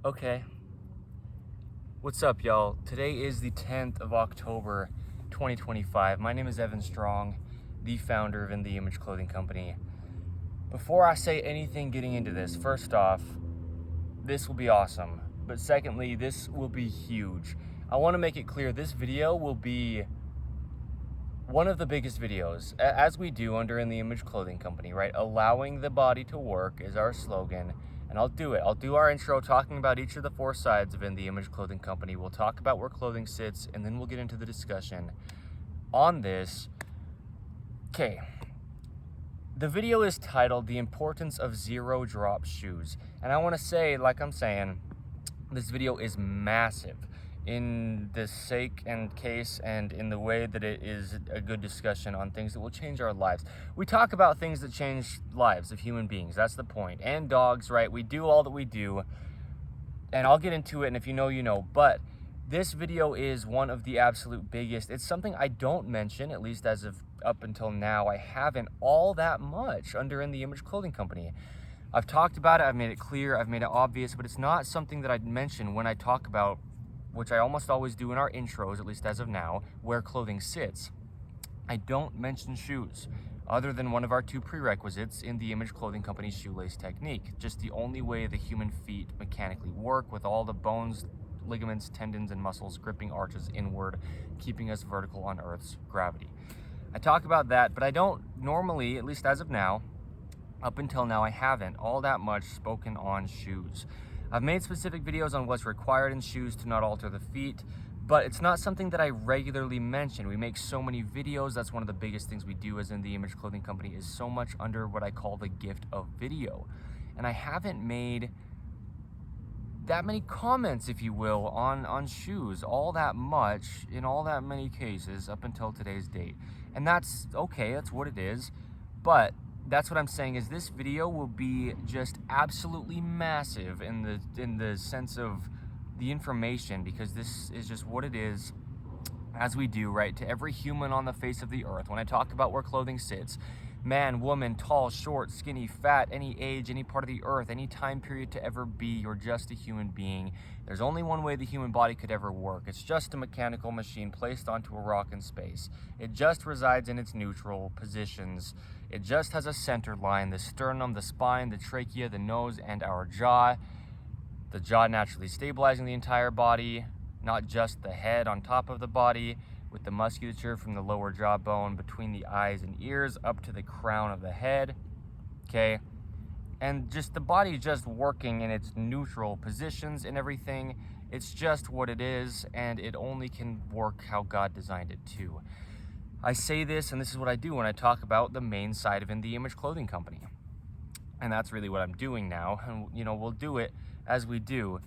Okay. What's up, y'all? Today is the 10th of October, 2025. My name is Evan Strong, the founder of In the Image Clothing Company. Before I say anything getting into this, first off, this will be awesome. But secondly, this will be huge. I want to make it clear this video will be one of the biggest videos, as we do under In the Image Clothing Company, right? Allowing the body to work is our slogan, and I'll do it. I'll do our intro talking about each of the four sides of In the Image Clothing Company. We'll talk about where clothing sits, and then we'll get into the discussion on this. Okay. The video is titled The Importance of Zero Drop Shoes, and I want to say, like I'm saying, this video is massive in the sake and case and in the way that it is a good discussion on things that will change our lives. We talk about things that change lives of human beings. That's the point. And dogs, right? We do all that we do, and I'll get into it, and if you know, you know. But this video is one of the absolute biggest. It's something I don't mention, at least as of up until now. I haven't all that much under In the Image Clothing Company. I've talked about it, I've made it clear, I've made it obvious, but it's not something that I'd mention when I talk about, which I almost always do in our intros, at least as of now, where clothing sits. I don't mention shoes, other than one of our two prerequisites in the Image Clothing Company's shoelace technique. Just the only way the human feet mechanically work, with all the bones, ligaments, tendons, and muscles gripping arches inward, keeping us vertical on Earth's gravity. I talk about that, but I don't normally, at least as of now, up until now, I haven't all that much spoken on shoes. I've made specific videos on what's required in shoes to not alter the feet, but it's not something that I regularly mention. We make so many videos. That's one of the biggest things we do as In the Image Clothing Company, is so much under what I call the gift of video. And I haven't made that many comments, if you will, on shoes all that much in all that many cases up until today's date. And that's okay, that's what it is. But that's what I'm saying, is this video will be just absolutely massive in the sense of the information, because this is just what it is, as we do, right, to every human on the face of the earth. When I talk about where clothing sits, man, woman, tall, short, skinny, fat, any age, any part of the earth, any time period to ever be, you're just a human being. There's only one way the human body could ever work. It's just a mechanical machine placed onto a rock in space. It just resides in its neutral positions. It just has a center line, the sternum, the spine, the trachea, the nose, and our jaw. The jaw naturally stabilizing the entire body, not just the head on top of the body, with the musculature from the lower jawbone between the eyes and ears up to the crown of the head, okay? And just the body just working in its neutral positions and everything. It's just what it is, and it only can work how God designed it to. I say this, and this is what I do when I talk about the main side of In the Image Clothing Company. And that's really what I'm doing now, and you know, we'll do it as we do.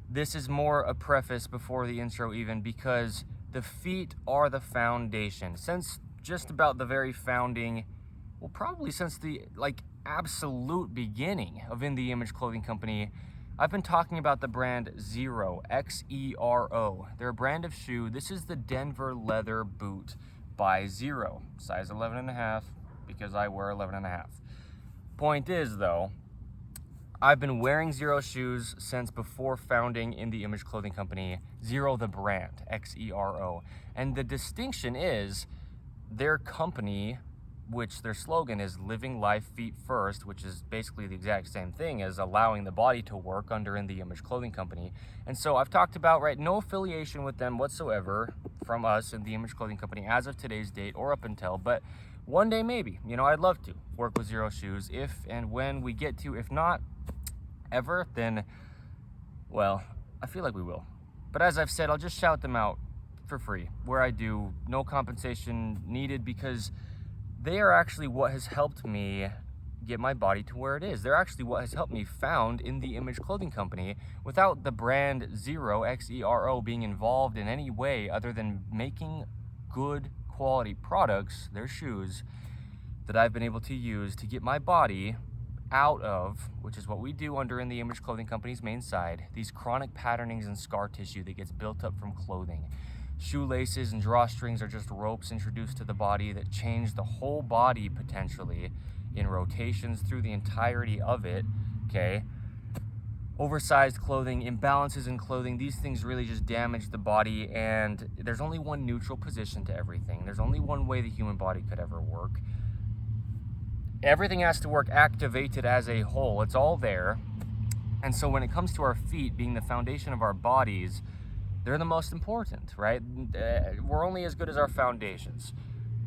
This is more a preface before the intro even, because the feet are the foundation. Since just about the very founding, well, probably since the absolute beginning of In the Image Clothing Company, I've been talking about the brand Xero, X-E-R-O. They're a brand of shoe. This is the Denver leather boot by Xero, size 11.5, because I wear 11.5. Point is, though, I've been wearing Xero shoes since before founding In the Image Clothing Company. Xero, the brand, X-E-R-O. And the distinction is their company, which their slogan is living life feet first, which is basically the exact same thing as allowing the body to work under In the Image Clothing Company. And so I've talked about, right, no affiliation with them whatsoever from us in the Image Clothing Company as of today's date or up until, but one day maybe, you know, I'd love to work with Xero shoes if and when we get to. If not ever, then, well, I feel like we will. But as I've said, I'll just shout them out for free where I do, no compensation needed, because they are actually what has helped me get my body to where it is. They're actually what has helped me found In the Image Clothing Company. Without the brand Xero, X-E-R-O, being involved in any way other than making good quality products, their shoes, that I've been able to use to get my body out of, which is what we do under In the Image Clothing Company's main side, these chronic patternings and scar tissue that gets built up from clothing. Shoelaces and drawstrings are just ropes introduced to the body that change the whole body potentially in rotations through the entirety of it, okay? oversized clothing, imbalances in clothing, these things really just damage the body, and there's only one neutral position to everything. There's only one way the human body could ever work. Everything has to work activated as a whole. It's all there. And so when it comes to our feet being the foundation of our bodies, they're the most important, right? We're only as good as our foundations.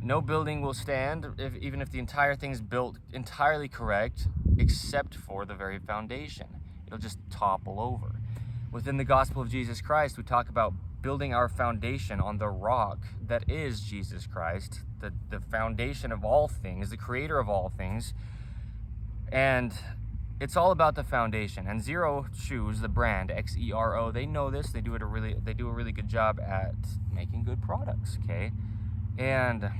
No building will stand even if the entire thing's built entirely correct, except for the very foundation. It'll just topple over. Within the gospel of Jesus Christ, we talk about building our foundation on the rock that is Jesus Christ, the foundation of all things, the creator of all things. And it's all about the foundation. And Xero Shoes, the brand, Xero, they know this. They do a really good job at making good products, okay? And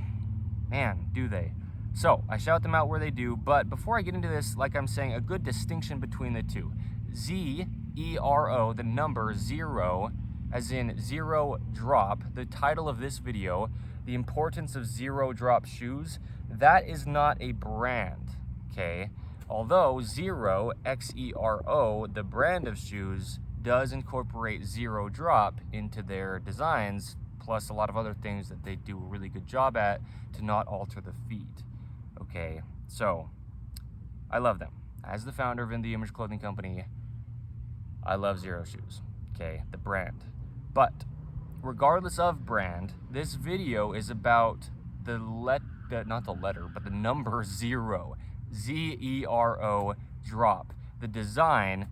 man, do they. So I shout them out where they do, but before I get into this, like I'm saying, a good distinction between the two. Zero, the number 0, as in zero drop, the title of this video, the importance of zero drop shoes, that is not a brand, okay? Although Xero, Xero, the brand of shoes, does incorporate zero drop into their designs, plus a lot of other things that they do a really good job at to not alter the feet, okay? So, I love them. As the founder of the Image Clothing Company, I love Xero Shoes, okay, the brand. But regardless of brand, this video is about the number 0, Zero drop. The design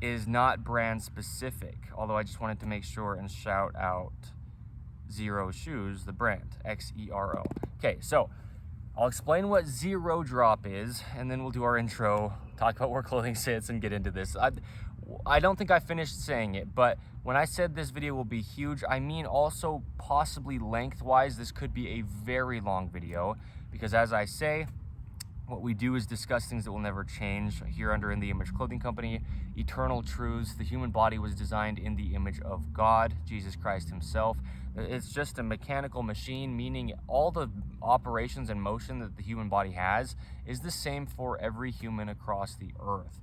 is not brand specific, although I just wanted to make sure and shout out Xero Shoes, the brand, Xero. Okay, so I'll explain what zero drop is, and then we'll do our intro, talk about where clothing sits, and get into this. I don't think I finished saying it, but when I said this video will be huge, I mean also possibly lengthwise. This could be a very long video, because as I say, what we do is discuss things that will never change here under In the Image Clothing Company, eternal truths. The human body was designed in the image of God, Jesus Christ himself. It's just a mechanical machine, meaning all the operations and motion that the human body has is the same for every human across the earth.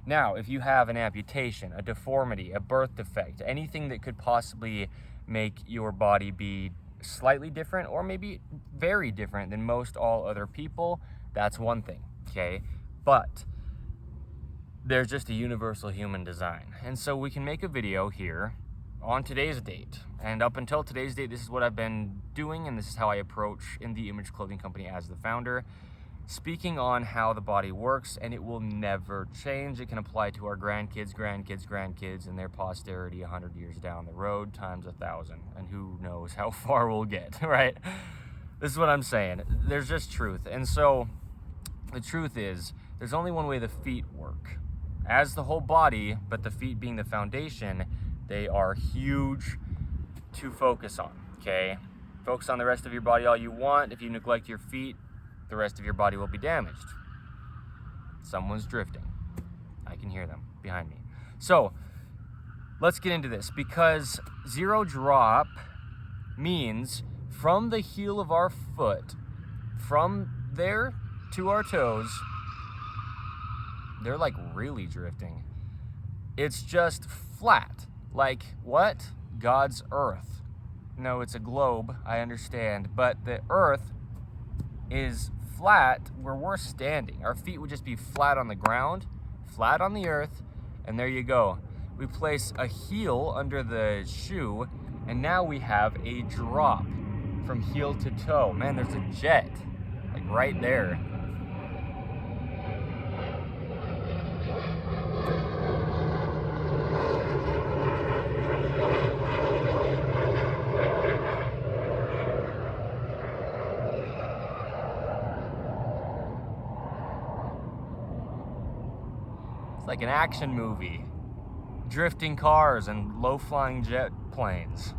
Now, if you have an amputation, a deformity, a birth defect, anything that could possibly make your body be slightly different or maybe very different than most all other people, that's one thing, okay? But there's just a universal human design. And so we can make a video here on today's date. And up until today's date, this is what I've been doing, and this is how I approach In the Image Clothing Company as the founder, speaking on how the body works, and it will never change. It can apply to our grandkids, and their posterity 100 years down the road times 1,000, and who knows how far we'll get, right? This is what I'm saying. There's just truth. And so the truth is, there's only one way the feet work. As the whole body, but the feet being the foundation, they are huge to focus on, okay? Focus on the rest of your body all you want. If you neglect your feet, the rest of your body will be damaged. Someone's drifting. I can hear them behind me. So let's get into this, because zero drop means from the heel of our foot, from there to our toes, they're like really drifting. It's just flat. Like what? God's earth. No, it's a globe, I understand, but the earth is flat where we're standing. Our feet would just be flat on the ground, flat on the earth, and there you go. We place a heel under the shoe, and now we have a drop from heel to toe. Man, there's a jet, like right there. It's like an action movie. Drifting cars and low-flying jet planes.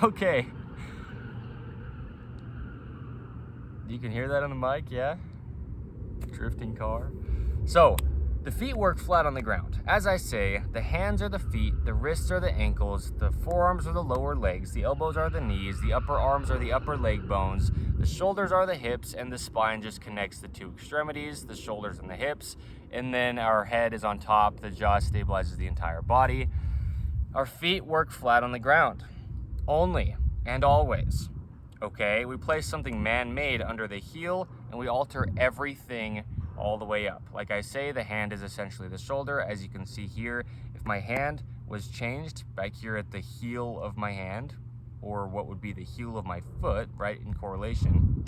Okay. You can hear that on the mic, yeah? Drifting car. So, the feet work flat on the ground. As I say, the hands are the feet, the wrists are the ankles, the forearms are the lower legs, the elbows are the knees, the upper arms are the upper leg bones, the shoulders are the hips, and the spine just connects the two extremities, the shoulders and the hips, and then our head is on top. The jaw stabilizes the entire body. Our feet work flat on the ground, only and always. Okay, we place something man-made under the heel, and we alter everything all the way up. Like I say, the hand is essentially the shoulder. As you can see here, if my hand was changed back here at the heel of my hand, or what would be the heel of my foot, right, in correlation,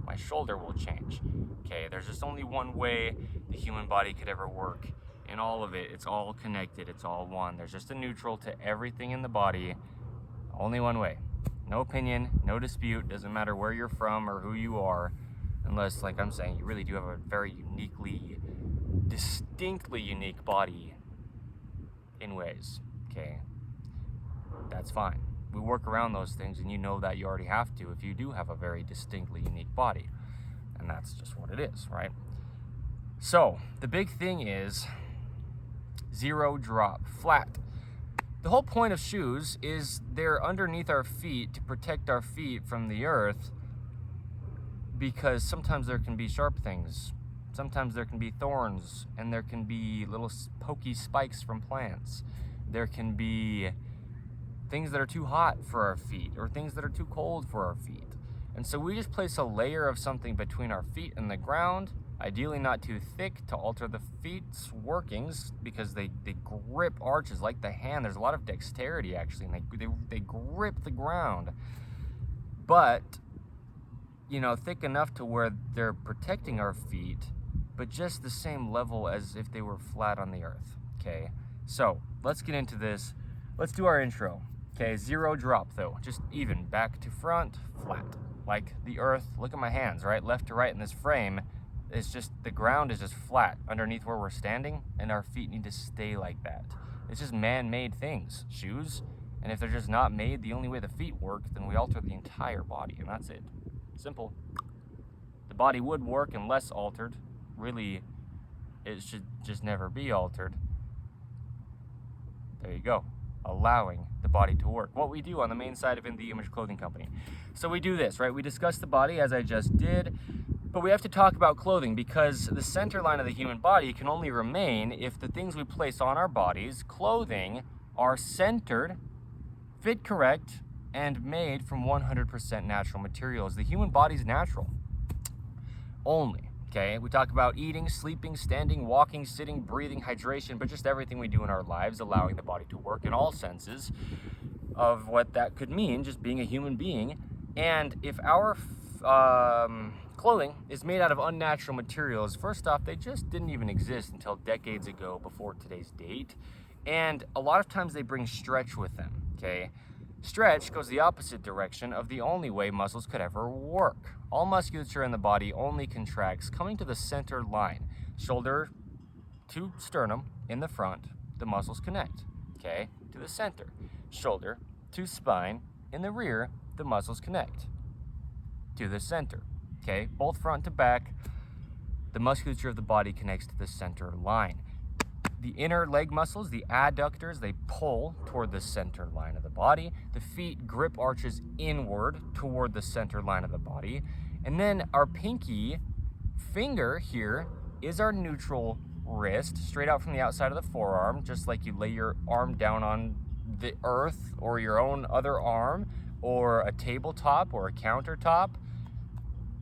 my shoulder will change. Okay, there's just only one way the human body could ever work. In all of it, it's all connected, it's all one. There's just a neutral to everything in the body, only one way. No opinion, no dispute, doesn't matter where you're from or who you are, unless, like I'm saying, you really do have a very uniquely, distinctly unique body in ways, okay? That's fine. We work around those things, and you know that you already have to if you do have a very distinctly unique body. And that's just what it is, right? So, the big thing is zero drop, flat. The whole point of shoes is they're underneath our feet to protect our feet from the earth, because sometimes there can be sharp things. Sometimes there can be thorns, and there can be little pokey spikes from plants. There can be things that are too hot for our feet, or things that are too cold for our feet. And so we just place a layer of something between our feet and the ground, ideally not too thick to alter the feet's workings, because they grip arches like the hand. There's a lot of dexterity actually, and they grip the ground. But, you know, thick enough to where they're protecting our feet, but just the same level as if they were flat on the earth, okay? So, let's get into this. Let's do our intro, okay? Zero drop though, just even, back to front, flat. Like the earth, look at my hands, right? Left to right in this frame, it's just, the ground is just flat underneath where we're standing, and our feet need to stay like that. It's just man-made things, shoes, and if they're just not made the only way the feet work, then we alter the entire body, and that's it. Simple. The body would work unless altered. Really, it should just never be altered. There you go. Allowing the body to work. What we do on the main side of In The Image Clothing Company. So we do this, right? We discuss the body as I just did, but we have to talk about clothing, because the center line of the human body can only remain if the things we place on our bodies, clothing, are centered, fit correct, and made from 100% natural materials. The human body's natural. Only. Okay, we talk about eating, sleeping, standing, walking, sitting, breathing, hydration, but just everything we do in our lives, allowing the body to work in all senses of what that could mean, just being a human being. And if our clothing is made out of unnatural materials, first off, they just didn't even exist until decades ago, before today's date. And a lot of times they bring stretch with them, okay? Stretch goes the opposite direction of the only way muscles could ever work. All musculature in the body only contracts coming to the center line. Shoulder to sternum in the front, the muscles connect, okay, to the center. Shoulder to spine in the rear, the muscles connect to the center, okay? Both front to back, the musculature of the body connects to the center line. The inner leg muscles, the adductors, they pull toward the center line of the body. The feet grip arches inward toward the center line of the body. And then our pinky finger here is our neutral wrist, straight out from the outside of the forearm, just like you lay your arm down on the earth or your own other arm or a tabletop or a countertop.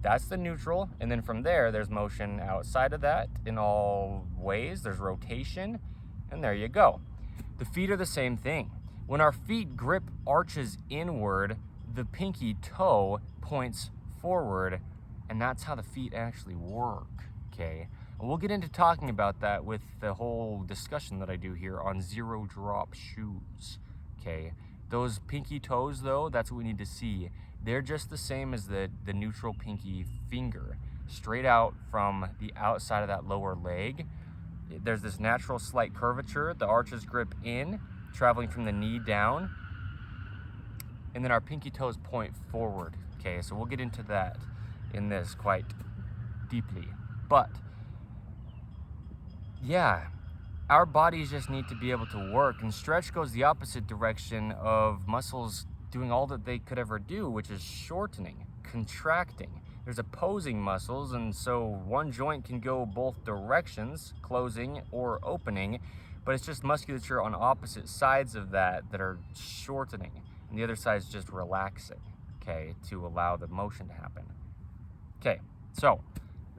That's the neutral, and then from there, there's motion outside of that in all ways. There's rotation, and there you go. The feet are the same thing. When our feet grip arches inward, the pinky toe points forward, and that's how the feet actually work, okay? And we'll get into talking about that with the whole discussion that I do here on zero drop shoes, okay? Those pinky toes, though, that's what we need to see. They're just the same as the neutral pinky finger, straight out from the outside of that lower leg. There's this natural slight curvature. The arches grip in, traveling from the knee down, and then our pinky toes point forward. Okay, so we'll get into that in this quite deeply. But yeah, our bodies just need to be able to work, and stretch goes the opposite direction of muscles doing all that they could ever do, which is shortening, contracting. there's opposing muscles, and so one joint can go both directions, closing or opening, but it's just musculature on opposite sides of that are shortening, and the other side is just relaxing, okay, to allow the motion to happen. Okay, so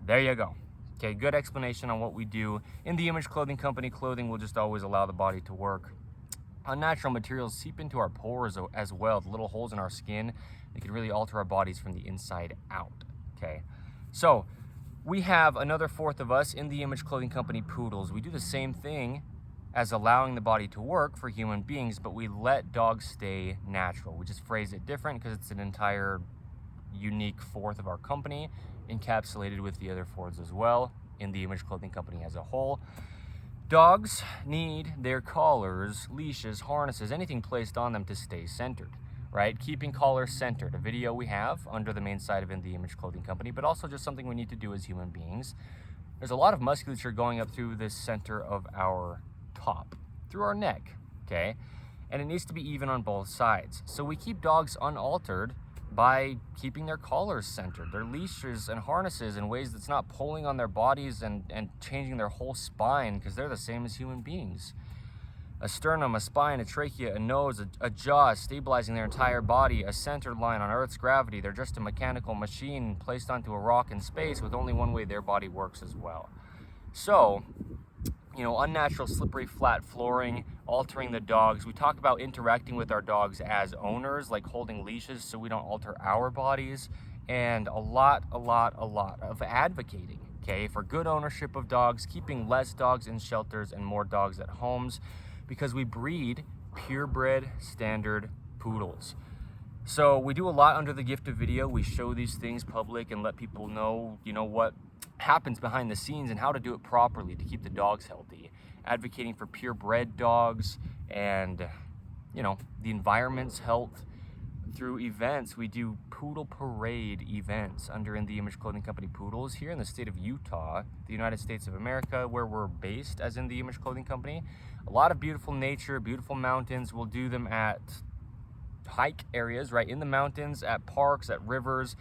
there you go. Okay, good explanation on what we do. In the Image Clothing Company, clothing will just always allow the body to work. Unnatural materials seep into our pores as well, the little holes in our skin. They can really alter our bodies from the inside out, okay? So we have another fourth of us in the Image Clothing Company, poodles. We do the same thing as allowing the body to work for human beings, but we let dogs stay natural. We just phrase it different because it's an entire unique fourth of our company, encapsulated with the other fourths as well in the Image Clothing Company as a whole. Dogs need their collars, leashes, harnesses, anything placed on them to stay centered, right? Keeping collars centered, a video we have under the main side of In the Image Clothing Company, but also just something we need to do as human beings. There's a lot of musculature going up through this center of our top, through our neck, okay? And it needs to be even on both sides. So we keep dogs unaltered by keeping their collars centered, their leashes and harnesses in ways that's not pulling on their bodies and changing their whole spine, because they're the same as human beings. A sternum, a spine, a trachea, a nose, a jaw, stabilizing their entire body, a centered line on Earth's gravity. They're just a mechanical machine placed onto a rock in space with only one way their body works as well. So, you know, unnatural slippery flat flooring, altering the dogs. We talk about interacting with our dogs as owners, like holding leashes so we don't alter our bodies, and a lot of advocating, okay, for good ownership of dogs, keeping less dogs in shelters and more dogs at homes, because we breed purebred standard poodles. So we do a lot under the gift of video. We show these things public and let people know, you know, what happens behind the scenes and how to do it properly to keep the dogs healthy. Advocating for purebred dogs and, you know, the environment's health through events. We do poodle parade events under In the Image Clothing Company Poodles here in the state of Utah, the United States of America, where we're based as In the Image Clothing Company. A lot of beautiful nature, beautiful mountains. We'll do them at hike areas, right in the mountains, at parks, at rivers.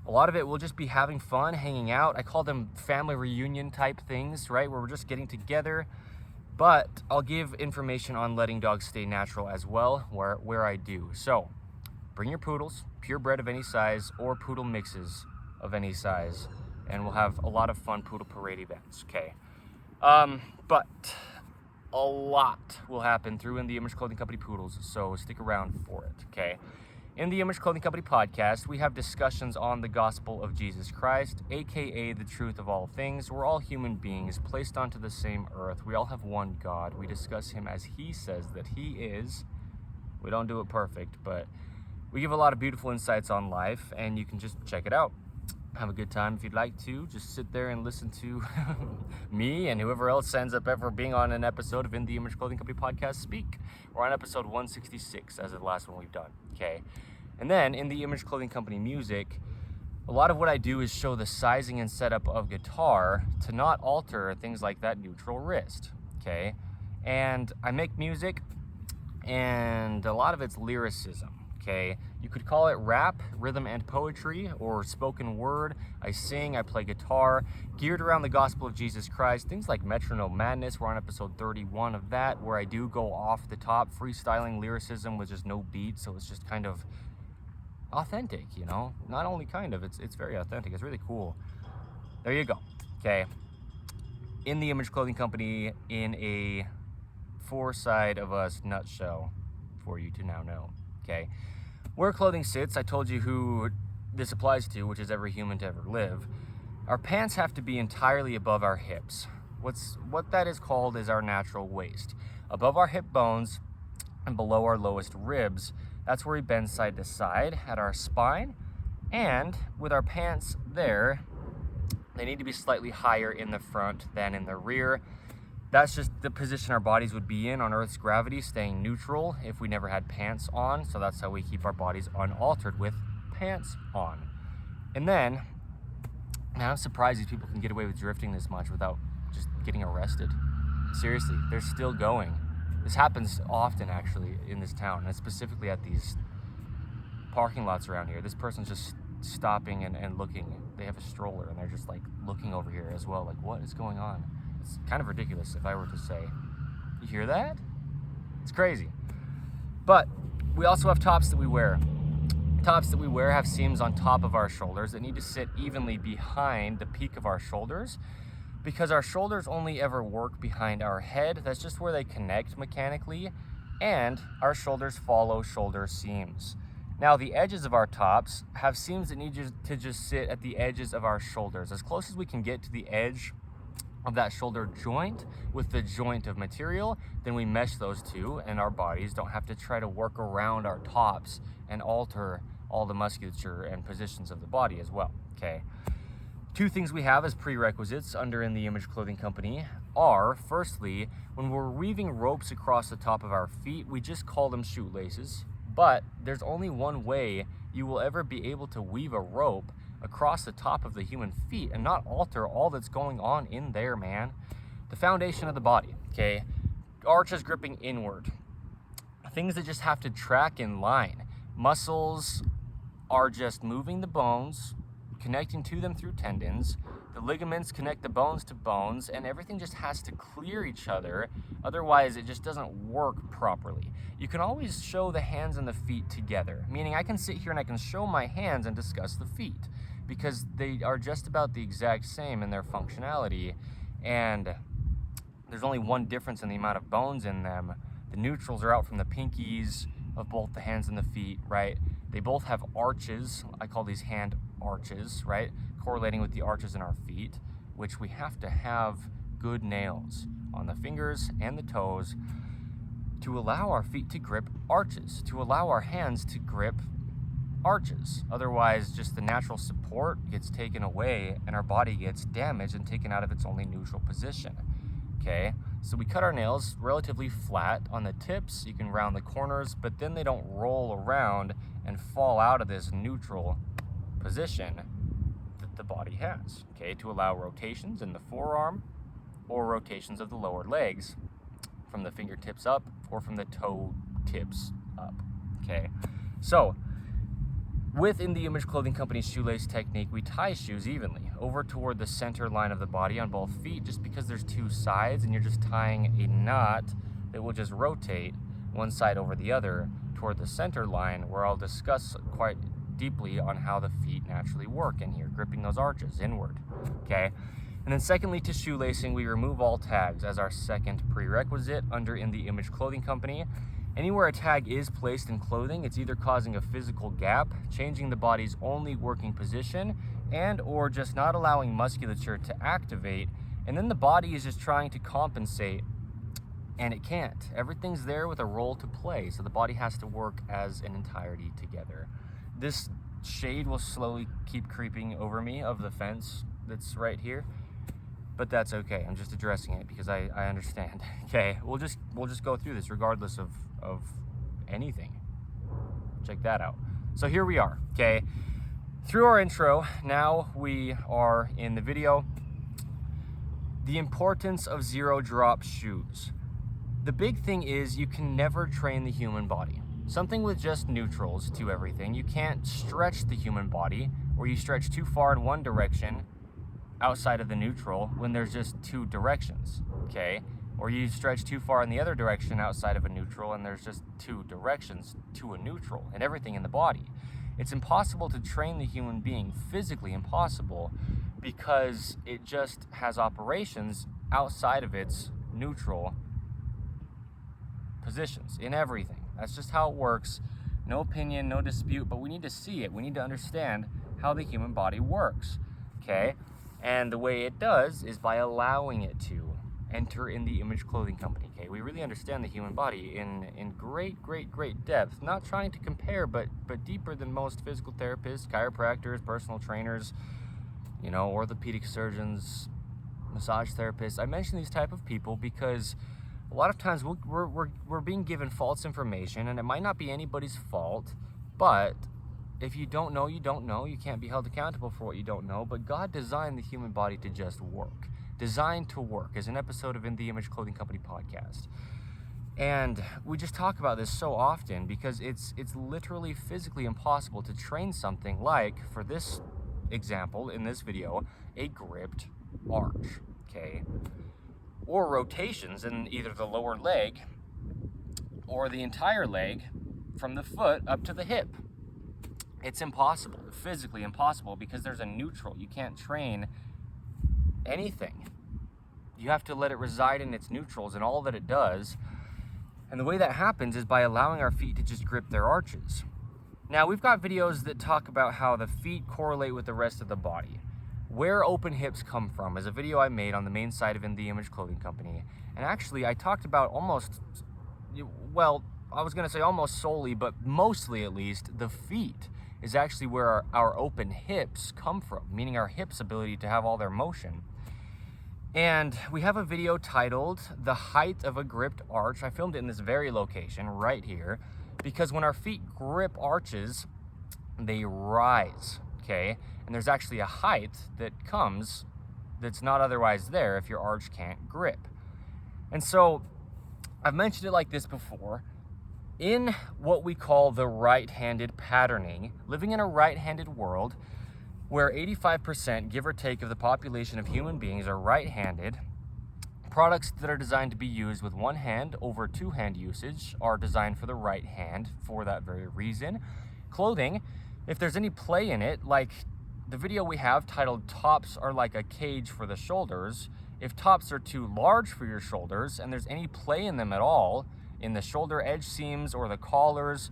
A lot of it will just be having fun, hanging out. I call them family reunion type things, right, where we're just getting together. But I'll give information on letting dogs stay natural as well, where I do. So bring your poodles, purebred of any size, or poodle mixes of any size, and we'll have a lot of fun poodle parade events, okay? But a lot will happen through In the Image Clothing Company Poodles, so stick around for it, okay? In the Image Clothing Company podcast, we have discussions on the gospel of Jesus Christ, aka the truth of all things. We're all human beings placed onto the same earth. We all have one God. We discuss him as he says that he is. We don't do it perfect, but we give a lot of beautiful insights on life, and you can just check it out. Have a good time if you'd like to. Just sit there and listen to me and whoever else ends up ever being on an episode of In the Image Clothing Company podcast speak. We're on episode 166 as the last one we've done, okay? And then in the Image Clothing Company music, a lot of what I do is show the sizing and setup of guitar to not alter things like that neutral wrist, okay? And I make music, and a lot of it's lyricism, okay? You could call it rap, rhythm and poetry, or spoken word. I sing, I play guitar, geared around the gospel of Jesus Christ. Things like Metronome Madness, we're on episode 31 of that, where I do go off the top, freestyling lyricism with just no beat, so it's just kind of authentic, you know? Not only kind of, it's very authentic. It's really cool. There you go, okay? In the Image Clothing Company, in a four-side of us nutshell for you to now know, okay? Where clothing sits, I told you who this applies to, which is every human to ever live. Our pants have to be entirely above our hips. What that is called is our natural waist. Above our hip bones and below our lowest ribs, that's where we bend side to side at our spine. And with our pants there, they need to be slightly higher in the front than in the rear. That's just the position our bodies would be in on Earth's gravity, staying neutral if we never had pants on. So that's how we keep our bodies unaltered with pants on. And then, man, I'm surprised these people can get away with drifting this much without just getting arrested. Seriously, they're still going. This happens often, actually, in this town, and specifically at these parking lots around here. This person's just stopping and looking. They have a stroller and they're just like looking over here as well, like what is going on? It's kind of ridiculous if I were to say. You hear that? It's crazy. But we also have tops that we wear. Tops that we wear have seams on top of our shoulders that need to sit evenly behind the peak of our shoulders, because our shoulders only ever work behind our head. That's just where they connect mechanically, and our shoulders follow shoulder seams. Now, the edges of our tops have seams that need to just sit at the edges of our shoulders, as close as we can get to the edge of that shoulder joint with the joint of material. Then we mesh those two, and our bodies don't have to try to work around our tops and alter all the musculature and positions of the body as well, okay? Two things we have as prerequisites under In the Image Clothing Company are, firstly, when we're weaving ropes across the top of our feet, we just call them shoelaces, but there's only one way you will ever be able to weave a rope across the top of the human feet and not alter all that's going on in there, man. The foundation of the body, okay? Arches gripping inward. Things that just have to track in line. Muscles are just moving the bones, connecting to them through tendons. The ligaments connect the bones to bones, and everything just has to clear each other. Otherwise, it just doesn't work properly. You can always show the hands and the feet together, meaning I can sit here and I can show my hands and discuss the feet, because they are just about the exact same in their functionality, and there's only one difference in the amount of bones in them. The neutrals are out from the pinkies of both the hands and the feet, right? They both have arches. I call these hand arches, right? Correlating with the arches in our feet, which we have to have good nails on the fingers and the toes to allow our feet to grip arches, to allow our hands to grip arches. Otherwise, just the natural support gets taken away and our body gets damaged and taken out of its only neutral position, okay? So we cut our nails relatively flat on the tips. You can round the corners, but then they don't roll around and fall out of this neutral position that the body has, okay, to allow rotations in the forearm or rotations of the lower legs from the fingertips up or from the toe tips up, okay? So within the Image Clothing Company's shoelace technique, we tie shoes evenly over toward the center line of the body on both feet, just because there's two sides and you're just tying a knot that will just rotate one side over the other toward the center line, where I'll discuss quite deeply on how the feet naturally work in here, gripping those arches inward, okay? And then secondly, to shoelacing, we remove all tags as our second prerequisite under In the Image Clothing Company. Anywhere a tag is placed in clothing, it's either causing a physical gap, changing the body's only working position, and or just not allowing musculature to activate, and then the body is just trying to compensate, and it can't. Everything's there with a role to play, so the body has to work as an entirety together. This shade will slowly keep creeping over me of the fence that's right here, but that's okay. I'm just addressing it because I understand. Okay, we'll just go through this regardless of anything. Check that out. So here we are, okay? Through our intro, now we are in the video. The importance of zero drop shoes. The big thing is you can never train the human body. Something with just neutrals to everything. You can't stretch the human body, or you stretch too far in one direction outside of the neutral when there's just two directions, okay? Or you stretch too far in the other direction outside of a neutral and there's just two directions to a neutral and everything in the body. It's impossible to train the human being, physically impossible, because it just has operations outside of its neutral positions in everything. That's just how it works. No opinion, no dispute, but we need to see it. We need to understand how the human body works, okay? And the way it does is by allowing it to enter in the Image Clothing Company, okay? We really understand the human body in great depth. Not trying to compare, but deeper than most physical therapists, chiropractors, personal trainers, you know, orthopedic surgeons, massage therapists. I mention these type of people because a lot of times we're being given false information, and it might not be anybody's fault, but if you don't know, you don't know. You can't be held accountable for what you don't know, but God designed the human body to just work. Designed to work, as an episode of In the Image Clothing Company podcast. And we just talk about this so often because it's literally physically impossible to train something like, for this example in this video, a gripped arch, okay? Or rotations in either the lower leg or the entire leg from the foot up to the hip. It's impossible, physically impossible, because there's a neutral. You can't train anything. You have to let it reside in its neutrals and all that it does. And the way that happens is by allowing our feet to just grip their arches. Now, we've got videos that talk about how the feet correlate with the rest of the body. Where open hips come from is a video I made on the main site of In The Image Clothing Company. And actually, I talked about almost solely, but mostly at least, the feet is actually where our open hips come from, meaning our hips' ability to have all their motion. And we have a video titled The Height of a Gripped Arch. I filmed it in this very location right here because when our feet grip arches, they rise, okay? And there's actually a height that comes that's not otherwise there if your arch can't grip. And so I've mentioned it like this before. In what we call the right-handed patterning, living in a right-handed world, where 85%, give or take, of the population of human beings are right-handed, products that are designed to be used with one hand over two-hand usage are designed for the right hand for that very reason. Clothing, if there's any play in it, like the video we have titled Tops Are Like a Cage for the Shoulders, if tops are too large for your shoulders and there's any play in them at all, in the shoulder edge seams or the collars,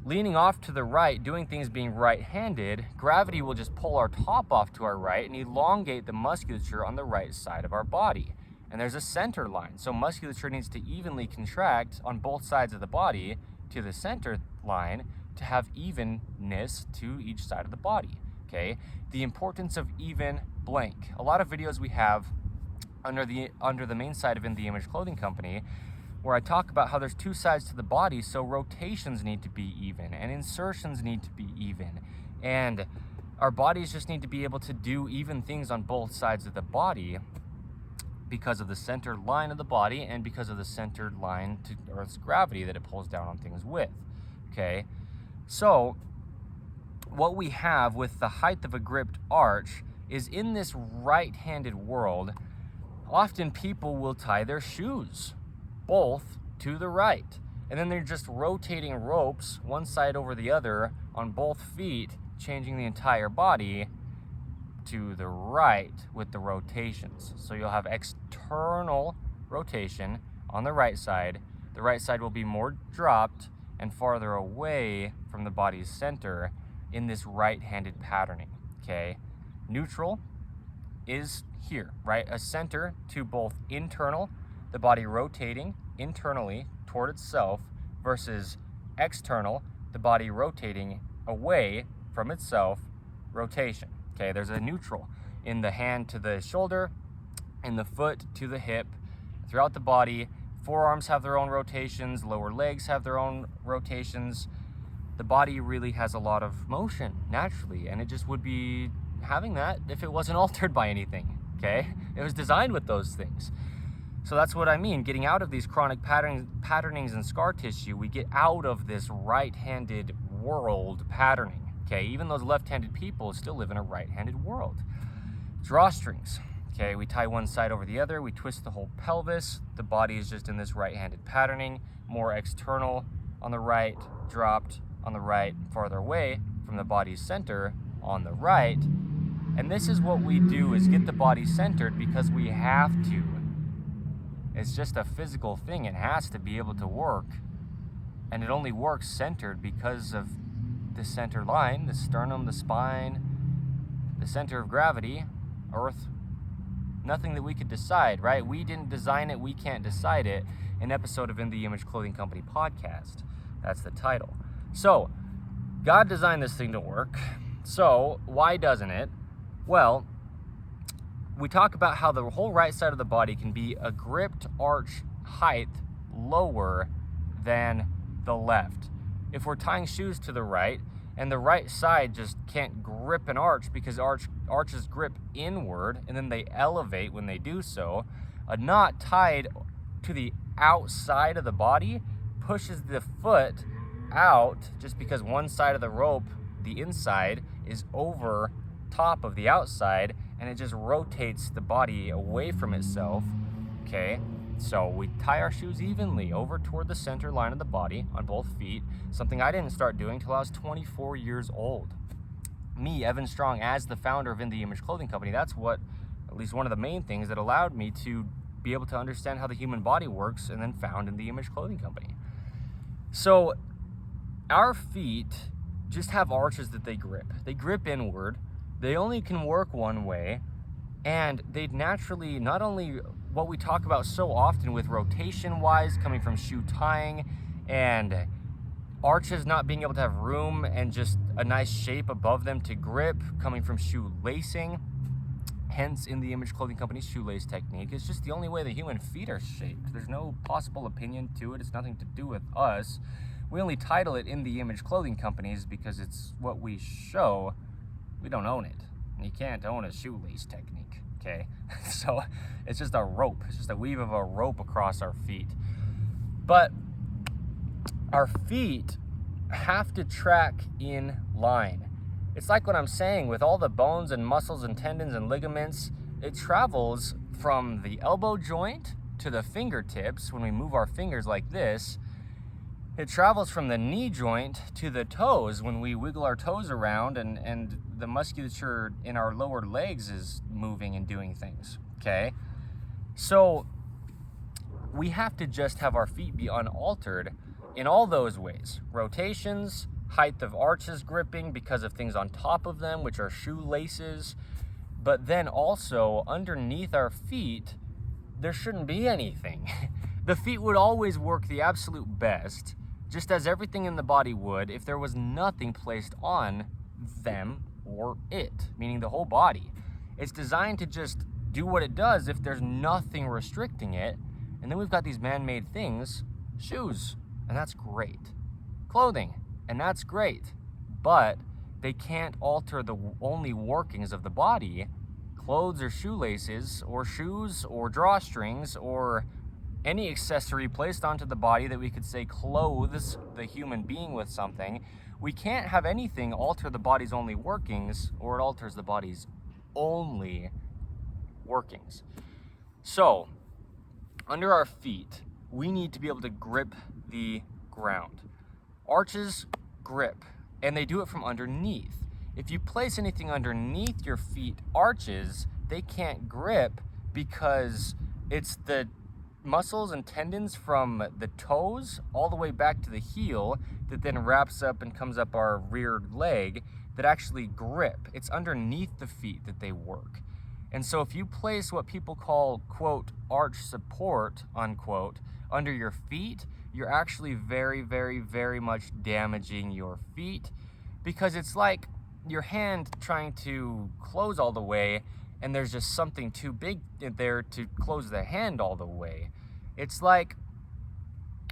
leaning off to the right, doing things being right-handed, gravity will just pull our top off to our right and elongate the musculature on the right side of our body. And there's a center line, so musculature needs to evenly contract on both sides of the body to the center line to have evenness to each side of the body, okay? The importance of even blank. A lot of videos we have under the main site of In The Image Clothing Company where I talk about how there's two sides to the body, so rotations need to be even and insertions need to be even. And our bodies just need to be able to do even things on both sides of the body because of the center line of the body and because of the centered line to Earth's gravity that it pulls down on things with, okay? So what we have with the height of a gripped arch is in this right-handed world, often people will tie their shoes both to the right. And then they're just rotating ropes one side over the other on both feet, changing the entire body to the right with the rotations. So you'll have external rotation on the right side. The right side will be more dropped and farther away from the body's center in this right-handed patterning, okay? Neutral is here, right? A center to both internal, the body rotating internally toward itself, versus external, the body rotating away from itself, rotation. Okay, there's a neutral in the hand to the shoulder, in the foot to the hip, throughout the body. Forearms have their own rotations, lower legs have their own rotations. The body really has a lot of motion naturally, and it just would be having that if it wasn't altered by anything, okay? It was designed with those things. So that's what I mean, getting out of these chronic patternings and scar tissue, we get out of this right-handed world patterning, okay? Even those left-handed people still live in a right-handed world. Drawstrings, okay? We tie one side over the other, we twist the whole pelvis, the body is just in this right-handed patterning, more external on the right, dropped on the right, farther away from the body's center on the right. And this is what we do, is get the body centered because we have to. It's just a physical thing. It has to be able to work. And it only works centered because of the center line, the sternum, the spine, the center of gravity, Earth. Nothing that we could decide, right? We didn't design it. We can't decide it. An episode of In The Image Clothing Company podcast. That's the title. So, God designed this thing to work. So, why doesn't it? Well, we talk about how the whole right side of the body can be a gripped arch height lower than the left. If we're tying shoes to the right and the right side just can't grip an arch because arches grip inward and then they elevate when they do so, a knot tied to the outside of the body pushes the foot out, just because one side of the rope, the inside, is over top of the outside, and it just rotates the body away from itself. Okay, so we tie our shoes evenly over toward the center line of the body on both feet, something I didn't start doing till I was 24 years old. Me, Evan Strong, as the founder of In The Image Clothing Company, that's what, at least one of the main things that allowed me to be able to understand how the human body works, and then found In The Image Clothing Company. So our feet just have arches that they grip. They grip inward. They only can work one way, and they naturally, not only what we talk about so often with rotation wise coming from shoe tying, and arches not being able to have room and just a nice shape above them to grip coming from shoe lacing, hence In The Image Clothing Company's shoelace technique. It's just the only way the human feet are shaped. There's no possible opinion to it. It's nothing to do with us. We only title it In The Image Clothing Companies because it's what we show. We don't own it. You can't own a shoelace technique, okay? So it's just a rope. It's just a weave of a rope across our feet. But our feet have to track in line. It's like what I'm saying, with all the bones and muscles and tendons and ligaments, it travels from the elbow joint to the fingertips when we move our fingers like this. It travels from the knee joint to the toes when we wiggle our toes around, and the musculature in our lower legs is moving and doing things, okay? So we have to just have our feet be unaltered in all those ways. Rotations, height of arches gripping because of things on top of them, which are shoelaces, but then also underneath our feet, there shouldn't be anything. The feet would always work the absolute best, just as everything in the body would, if there was nothing placed on them or it, meaning the whole body. It's designed to just do what it does if there's nothing restricting it. And then we've got these man-made things, shoes, and that's great. Clothing, and that's great. But they can't alter the only workings of the body. Clothes or shoelaces or shoes or drawstrings or any accessory placed onto the body that we could say clothes the human being with something. We can't have anything alter the body's only workings, or it alters the body's only workings. So, under our feet, we need to be able to grip the ground. Arches grip, and they do it from underneath. If you place anything underneath your feet arches, they can't grip because it's the muscles and tendons from the toes all the way back to the heel that then wraps up and comes up our rear leg that actually grip. It's underneath the feet that they work. And so if you place what people call, quote, arch support, unquote, under your feet, you're actually very, very, very much damaging your feet, because it's like your hand trying to close all the way and there's just something too big there to close the hand all the way. It's like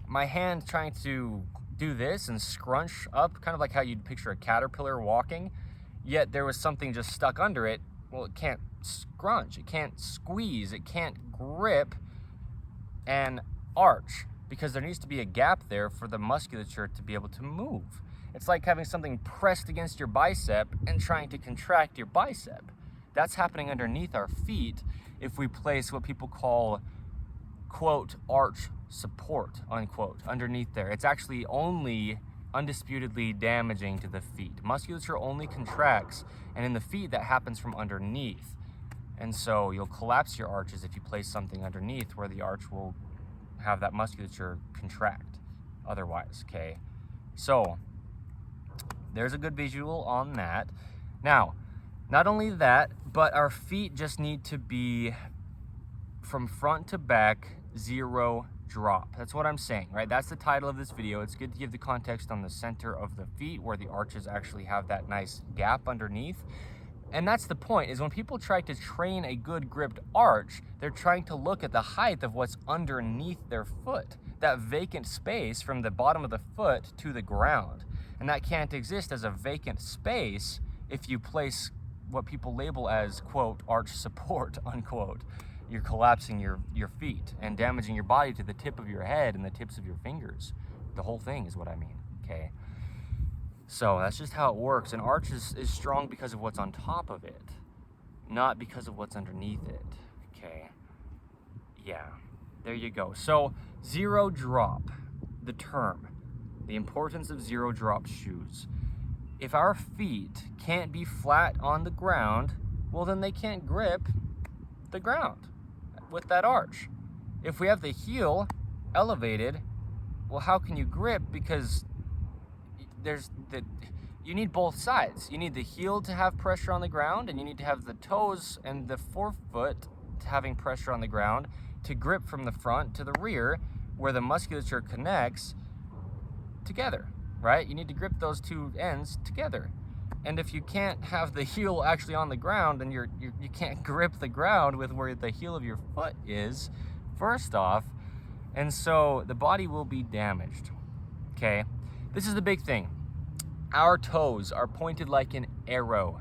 my hand trying to do this and scrunch up, kind of like how you'd picture a caterpillar walking, yet there was something just stuck under it. Well, it can't scrunch, it can't squeeze, it can't grip and arch, because there needs to be a gap there for the musculature to be able to move. It's like having something pressed against your bicep and trying to contract your bicep. That's happening underneath our feet if we place what people call, quote, arch support, unquote, underneath there. It's actually only undisputedly damaging to the feet. Musculature only contracts, and in the feet that happens from underneath. And so you'll collapse your arches if you place something underneath where the arch will have that musculature contract otherwise, okay? So there's a good visual on that. Now, not only that, but our feet just need to be from front to back, zero drop. That's what I'm saying, right? That's the title of this video. It's good to give the context on the center of the feet where the arches actually have that nice gap underneath. And that's the point, is when people try to train a good gripped arch, they're trying to look at the height of what's underneath their foot, that vacant space from the bottom of the foot to the ground. And that can't exist as a vacant space if you place what people label as, quote, arch support, unquote. you're collapsing your feet and damaging your body to the tip of your head and the tips of your fingers. The whole thing is what I mean, okay? So that's just how it works. An arch is strong because of what's on top of it, not because of what's underneath it, okay? Yeah, there you go. So zero drop, the term, the importance of zero drop shoes. If our feet can't be flat on the ground, well then they can't grip the ground with that arch. If we have the heel elevated, well, how can you grip? Because you need both sides. You need the heel to have pressure on the ground, and you need to have the toes and the forefoot having pressure on the ground to grip from the front to the rear, where the musculature connects together, right? You need to grip those two ends together. And if you can't have the heel actually on the ground, then you can't grip the ground with where the heel of your foot is, first off, and so the body will be damaged, okay? This is the big thing. Our toes are pointed like an arrow.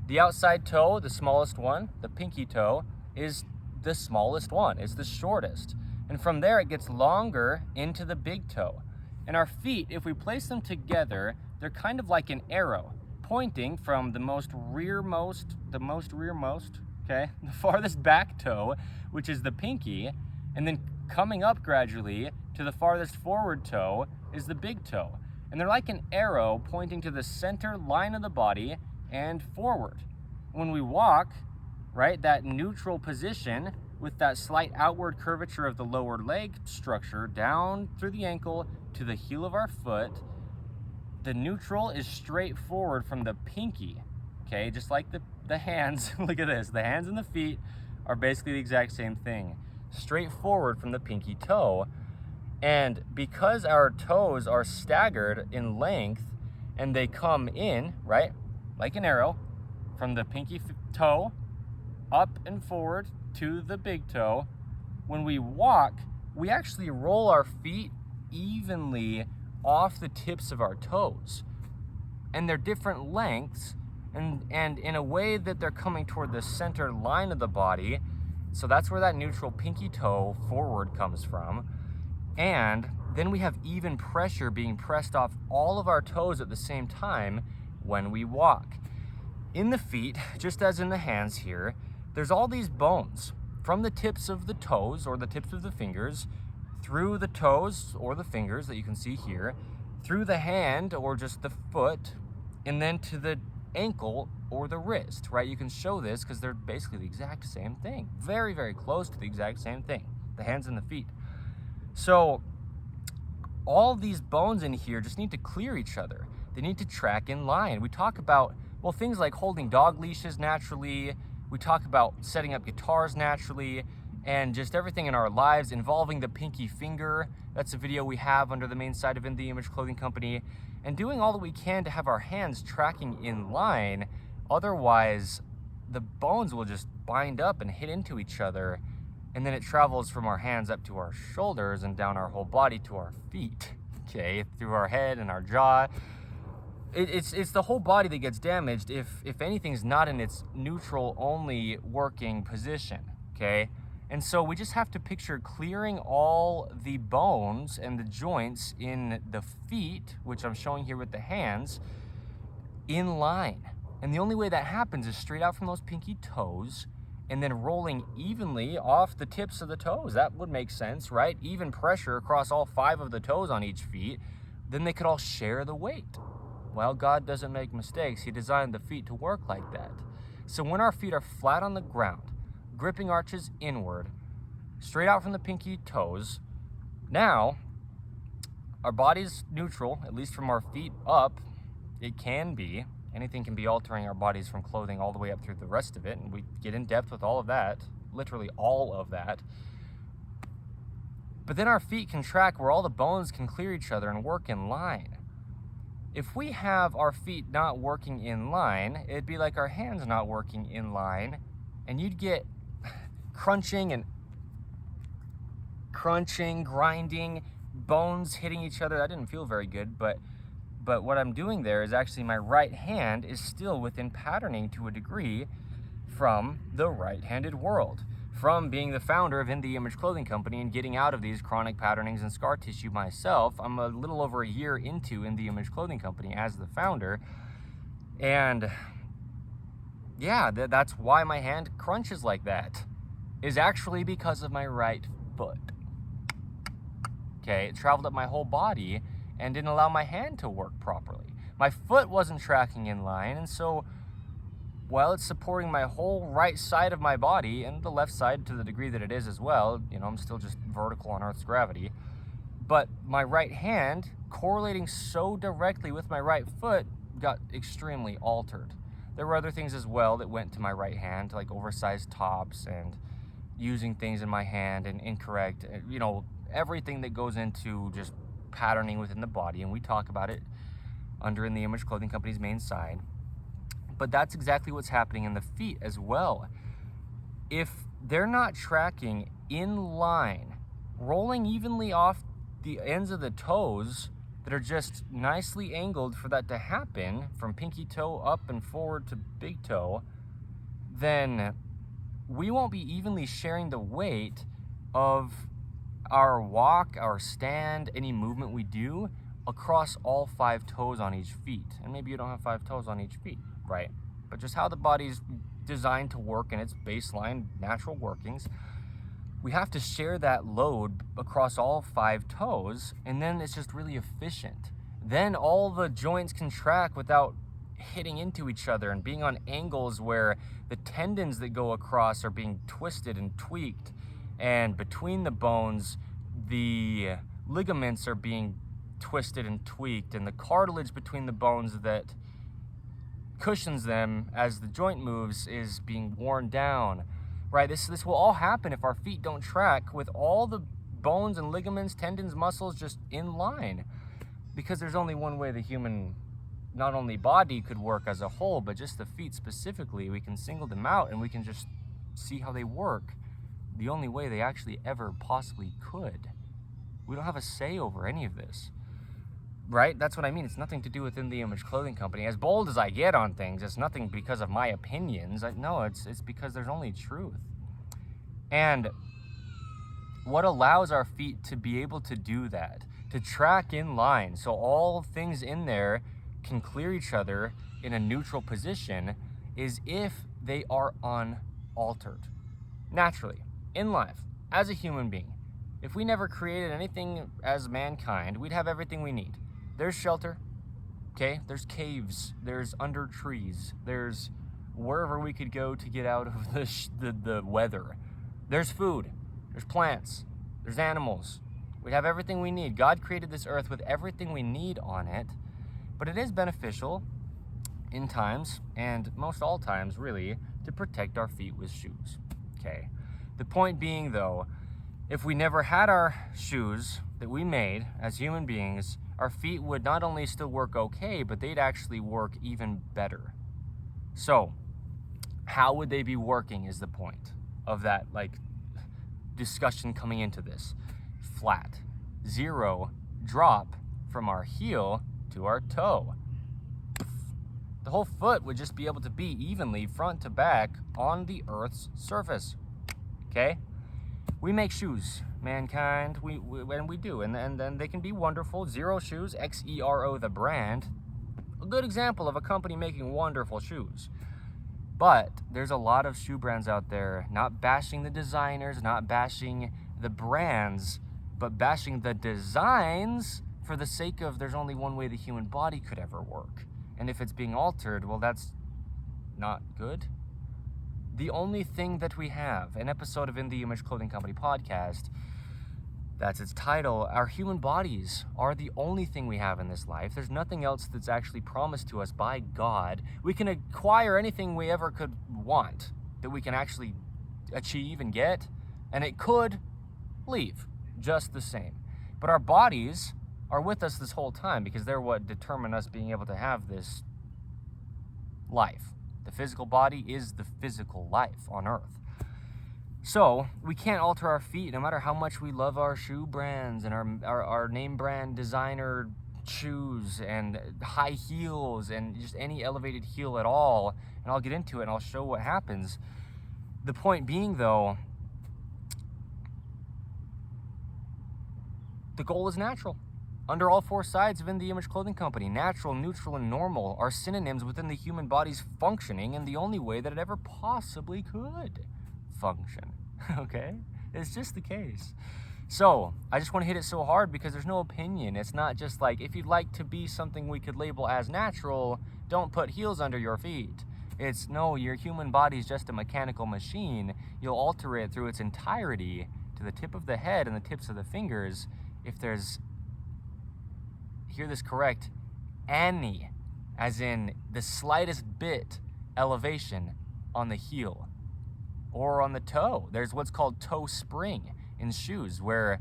The outside toe, the smallest one, the pinky toe, is the smallest one. It's the shortest. And from there, it gets longer into the big toe. And our feet, if we place them together, they're kind of like an arrow, pointing from the most rearmost, okay, the farthest back toe, which is the pinky, and then coming up gradually to the farthest forward toe is the big toe. And they're like an arrow pointing to the center line of the body and forward. When we walk, right, that neutral position with that slight outward curvature of the lower leg structure down through the ankle to the heel of our foot, the neutral is straight forward from the pinky, okay? Just like the hands, look at this, the hands and the feet are basically the exact same thing. Straight forward from the pinky toe. And because our toes are staggered in length and they come in, right, like an arrow, from the pinky toe up and forward to the big toe, when we walk, we actually roll our feet evenly off the tips of our toes. And they're different lengths, and in a way that they're coming toward the center line of the body. So that's where that neutral pinky toe forward comes from. And then we have even pressure being pressed off all of our toes at the same time when we walk. In the feet, just as in the hands here, there's all these bones from the tips of the toes or the tips of the fingers, through the toes or the fingers that you can see here, through the hand or just the foot, and then to the ankle or the wrist, right? You can show this because they're basically the exact same thing. Very, very close to the exact same thing, the hands and the feet. So all these bones in here just need to clear each other. They need to track in line. We talk about, well, things like holding dog leashes naturally. We talk about setting up guitars naturally, and just everything in our lives involving the pinky finger. That's a video we have under the main site of In The Image Clothing Company. And doing all that we can to have our hands tracking in line. Otherwise, the bones will just bind up and hit into each other. And then it travels from our hands up to our shoulders and down our whole body to our feet, okay, through our head and our jaw. It's the whole body that gets damaged if anything's not in its neutral only working position, okay? And so we just have to picture clearing all the bones and the joints in the feet, which I'm showing here with the hands, in line. And the only way that happens is straight out from those pinky toes and then rolling evenly off the tips of the toes. That would make sense, right? Even pressure across all 5 of the toes on each feet, then they could all share the weight. Well, God doesn't make mistakes. He designed the feet to work like that. So when our feet are flat on the ground, gripping arches inward, straight out from the pinky toes, now our body's neutral, at least from our feet up. It can be. Anything can be altering our bodies from clothing all the way up through the rest of it, and we get in depth with all of that, literally all of that. But then our feet can track where all the bones can clear each other and work in line. If we have our feet not working in line, it'd be like our hands not working in line, and you'd get crunching, grinding, bones hitting each other. That didn't feel very good, but what I'm doing there is actually my right hand is still within patterning to a degree from the right-handed world, from being the founder of In The Image Clothing Company and getting out of these chronic patternings and scar tissue myself. I'm a little over a year into In The Image Clothing Company as the founder. And yeah, that's why my hand crunches like that, is actually because of my right foot. Okay, it traveled up my whole body and didn't allow my hand to work properly. My foot wasn't tracking in line, and so while it's supporting my whole right side of my body, and the left side to the degree that it is as well, you know, I'm still just vertical on Earth's gravity, but my right hand, correlating so directly with my right foot, got extremely altered. There were other things as well that went to my right hand, like oversized tops and using things in my hand and incorrect, you know, everything that goes into just patterning within the body, and we talk about it under In The Image Clothing Company's main side. But that's exactly what's happening in the feet as well. If they're not tracking in line, rolling evenly off the ends of the toes that are just nicely angled for that to happen, from pinky toe up and forward to big toe, then we won't be evenly sharing the weight of our walk, our stand, any movement we do across all 5 toes on each feet. And maybe you don't have 5 toes on each feet, right? But just how the body's designed to work in its baseline natural workings, we have to share that load across all 5 toes, and then it's just really efficient. Then all the joints can track without hitting into each other and being on angles where the tendons that go across are being twisted and tweaked, and between the bones the ligaments are being twisted and tweaked, and the cartilage between the bones that cushions them as the joint moves is being worn down, right? This will all happen if our feet don't track with all the bones and ligaments, tendons, muscles just in line, because there's only one way the human not only body could work as a whole, but just the feet specifically. We can single them out and we can just see how they work the only way they actually ever possibly could. We don't have a say over any of this, right? That's what I mean. It's nothing to do with In The Image Clothing Company. As bold as I get on things, it's nothing because of my opinions. No, it's because there's only truth. And what allows our feet to be able to do that, to track in line, so all things in there can clear each other in a neutral position, is if they are unaltered. Naturally, in life, as a human being, if we never created anything as mankind, we'd have everything we need. There's shelter, okay? There's caves, there's under trees, there's wherever we could go to get out of the weather. There's food, there's plants, there's animals. We'd have everything we need. God created this earth with everything we need on it, but it is beneficial in times, and most all times really, to protect our feet with shoes, okay? The point being though, if we never had our shoes that we made as human beings, our feet would not only still work okay, but they'd actually work even better. So, how would they be working is the point of that, like, discussion coming into this. Flat. 0 drop from our heel to our toe. The whole foot would just be able to be evenly front to back on the Earth's surface. Okay? We make shoes, mankind, we do, and then they can be wonderful. Xero Shoes, Xero the brand, a good example of a company making wonderful shoes. But there's a lot of shoe brands out there, not bashing the designers, not bashing the brands, but bashing the designs for the sake of there's only one way the human body could ever work. And if it's being altered, well, that's not good. The only thing that we have, an episode of In The Image Clothing Company podcast, that's its title, our human bodies are the only thing we have in this life. There's nothing else that's actually promised to us by God. We can acquire anything we ever could want, that we can actually achieve and get, and it could leave just the same. But our bodies are with us this whole time because they're what determine us being able to have this life. The physical body is the physical life on Earth. So we can't alter our feet no matter how much we love our shoe brands and our name brand designer shoes and high heels and just any elevated heel at all. And I'll get into it and I'll show what happens. The point being though, the goal is natural. Under all four sides of In the Image Clothing Company, natural, neutral, and normal are synonyms within the human body's functioning in the only way that it ever possibly could function, okay? It's just the case. So, I just want to hit it so hard because there's no opinion. It's not just like, if you'd like to be something we could label as natural, don't put heels under your feet. It's, no, your human body is just a mechanical machine. You'll alter it through its entirety to the tip of the head and the tips of the fingers if there's, hear this correct, any, as in the slightest bit elevation on the heel or on the toe. There's what's called toe spring in shoes where,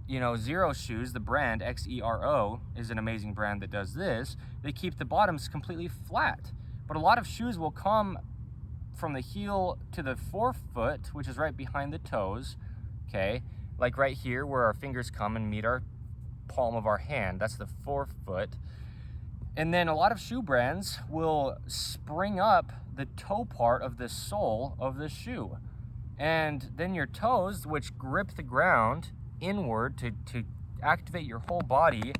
you know, Xero Shoes, the brand, Xero, is an amazing brand that does this. They keep the bottoms completely flat. But a lot of shoes will come from the heel to the forefoot, which is right behind the toes, okay? Like right here where our fingers come and meet our palm of our hand, that's the forefoot. And then a lot of shoe brands will spring up the toe part of the sole of the shoe. And then your toes, which grip the ground inward to activate your whole body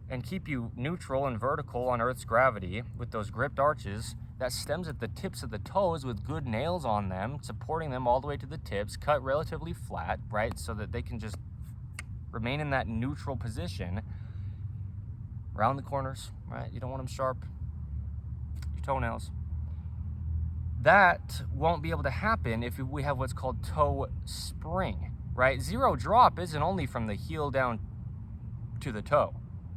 and keep you neutral and vertical on Earth's gravity with those gripped arches, that stems at the tips of the toes with good nails on them, supporting them all the way to the tips, cut relatively flat, right? So that they can just remain in that neutral position. Around the corners, right? You don't want them sharp. Your toenails. That won't be able to happen if we have what's called toe spring, right? Zero drop isn't only from the heel down to the toe,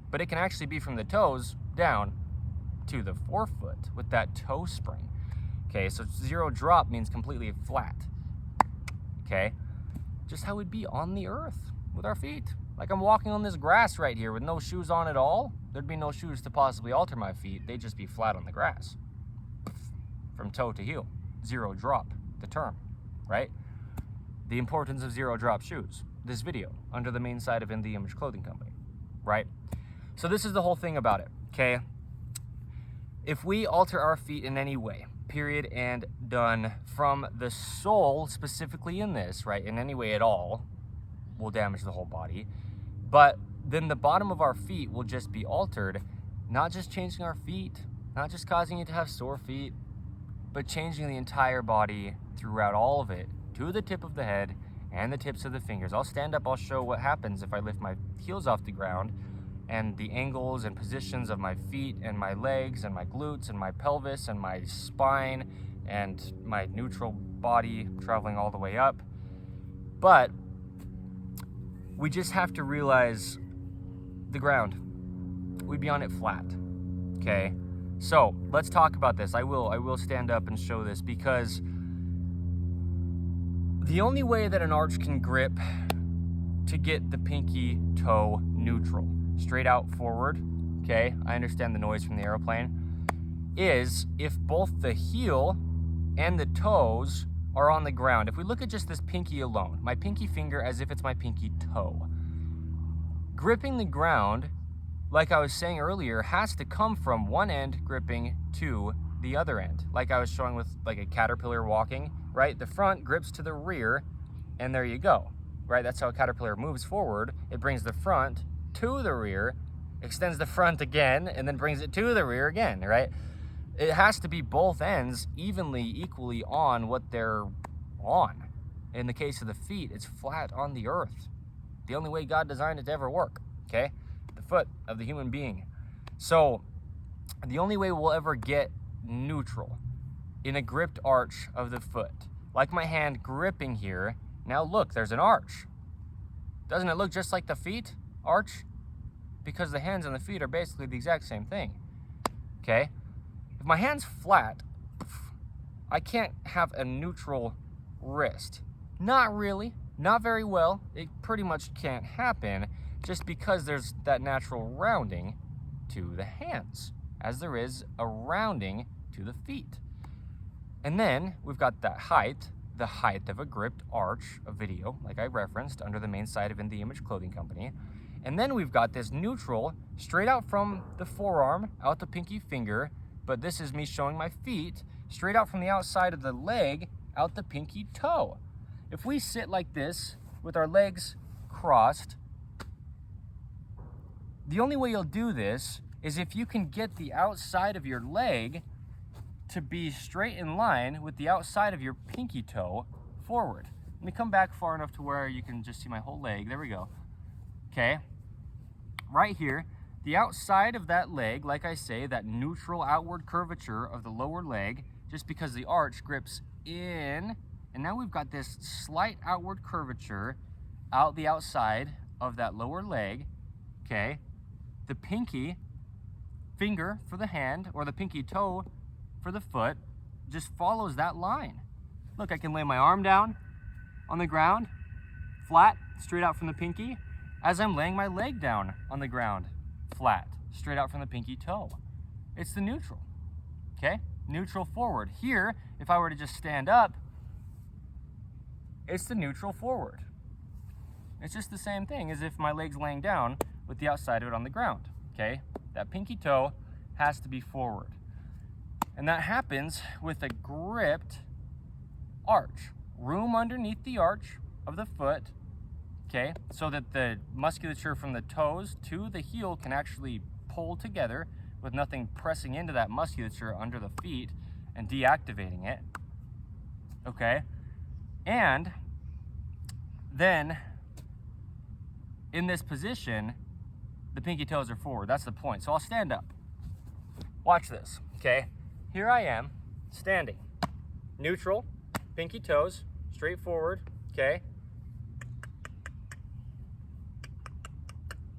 but it can actually be from the toes down to the forefoot with that toe spring. Okay, so zero drop means completely flat. Okay, just how we'd be on the earth with our feet. Like I'm walking on this grass right here with no shoes on at all. There'd be no shoes to possibly alter my feet. They'd just be flat on the grass. From toe to heel. Zero drop, the term, right? The importance of zero drop shoes. This video, under the main side of In the Image Clothing Company, right? So this is the whole thing about it, okay? If we alter our feet in any way, period and done, from the sole specifically in this, right, in any way at all, will damage the whole body. But then the bottom of our feet will just be altered, not just changing our feet, not just causing you to have sore feet, but changing the entire body throughout all of it, to the tip of the head and the tips of the fingers. I'll stand up, I'll show what happens if I lift my heels off the ground, and the angles and positions of my feet and my legs and my glutes and my pelvis and my spine and my neutral body traveling all the way up. But we just have to realize the ground. We'd be on it flat, okay? So let's talk about this. I will stand up and show this, because the only way that an arch can grip to get the pinky toe neutral, straight out forward, okay, I understand the noise from the airplane, is if both the heel and the toes are on the ground. If we look at just this pinky alone, my pinky finger as if it's my pinky toe, gripping the ground, like I was saying earlier, has to come from one end gripping to the other end. Like I was showing with like a caterpillar walking, right? The front grips to the rear, and there you go, right? That's how a caterpillar moves forward. It brings the front to the rear, extends the front again, and then brings it to the rear again, right? It has to be both ends equally on what they're on. In the case of the feet, it's flat on the earth. The only way God designed it to ever work, okay? The foot of the human being. So the only way we'll ever get neutral in a gripped arch of the foot, like my hand gripping here, now look, there's an arch. Doesn't it look just like the feet arch? Because the hands and the feet are basically the exact same thing, okay? If my hand's flat, I can't have a neutral wrist. Not really, not very well. It pretty much can't happen just because there's that natural rounding to the hands, as there is a rounding to the feet. And then we've got that height, the height of a gripped arch, a video, like I referenced, under the main side of In the Image Clothing Company. And then we've got this neutral, straight out from the forearm, out the pinky finger, but this is me showing my feet, straight out from the outside of the leg, out the pinky toe. If we sit like this, with our legs crossed, the only way you'll do this is if you can get the outside of your leg to be straight in line with the outside of your pinky toe forward. Let me come back far enough to where you can just see my whole leg. There we go. Okay, right here, the outside of that leg, like I say, that neutral outward curvature of the lower leg, just because the arch grips in, and now we've got this slight outward curvature out the outside of that lower leg, okay? The pinky finger for the hand, or the pinky toe for the foot, just follows that line. Look, I can lay my arm down on the ground, flat, straight out from the pinky, as I'm laying my leg down on the ground, flat, straight out from the pinky toe. It's the neutral, okay? Neutral forward. Here, if I were to just stand up, it's the neutral forward. It's just the same thing as if my leg's laying down with the outside of it on the ground, okay? That pinky toe has to be forward. And that happens with a gripped arch. Room underneath the arch of the foot, okay? So that the musculature from the toes to the heel can actually pull together with nothing pressing into that musculature under the feet and deactivating it, okay? And then in this position, the pinky toes are forward. That's the point. So I'll stand up. Watch this, okay? Here I am, standing. Neutral, pinky toes, straight forward, okay?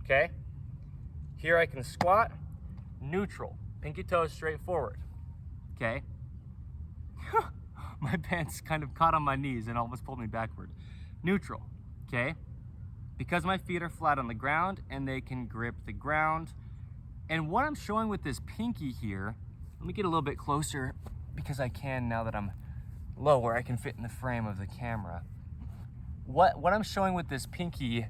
Okay? Here I can squat, neutral, pinky toes straight forward, okay? My pants kind of caught on my knees and almost pulled me backward. Neutral, okay? Because my feet are flat on the ground and they can grip the ground. And what I'm showing with this pinky here, let me get a little bit closer because I can now that I'm low where I can fit in the frame of the camera. What I'm showing with this pinky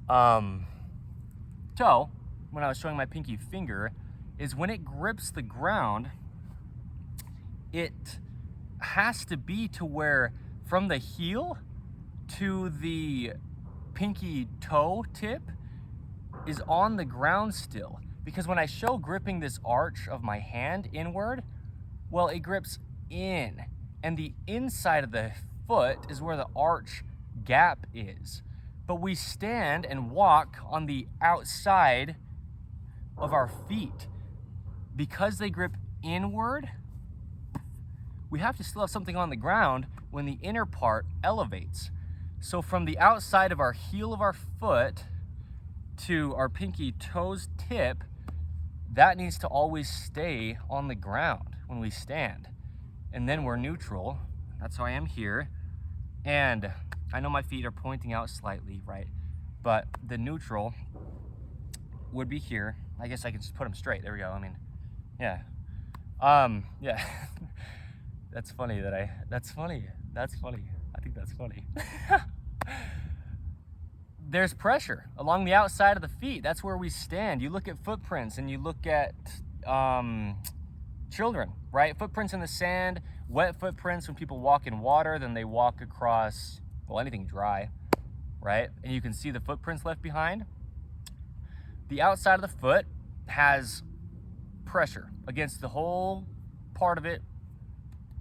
toe, when I was showing my pinky finger, is when it grips the ground, it has to be to where from the heel to the pinky toe tip is on the ground still. Because when I show gripping this arch of my hand inward, well, it grips in. And the inside of the foot is where the arch gap is. But we stand and walk on the outside of our feet. Because they grip inward, we have to still have something on the ground when the inner part elevates. So from the outside of our heel of our foot to our pinky toes tip, that needs to always stay on the ground when we stand. And then we're neutral. That's how I am here. And I know my feet are pointing out slightly, right? But the neutral would be here. I guess I can just put them straight. There we go. I mean, yeah. Yeah. That's funny. I think that's funny. There's pressure along the outside of the feet. That's where we stand. You look at footprints and you look at children, right? Footprints in the sand, wet footprints when people walk in water, then they walk across, well, anything dry, right? And you can see the footprints left behind. The outside of the foot has pressure against the whole part of it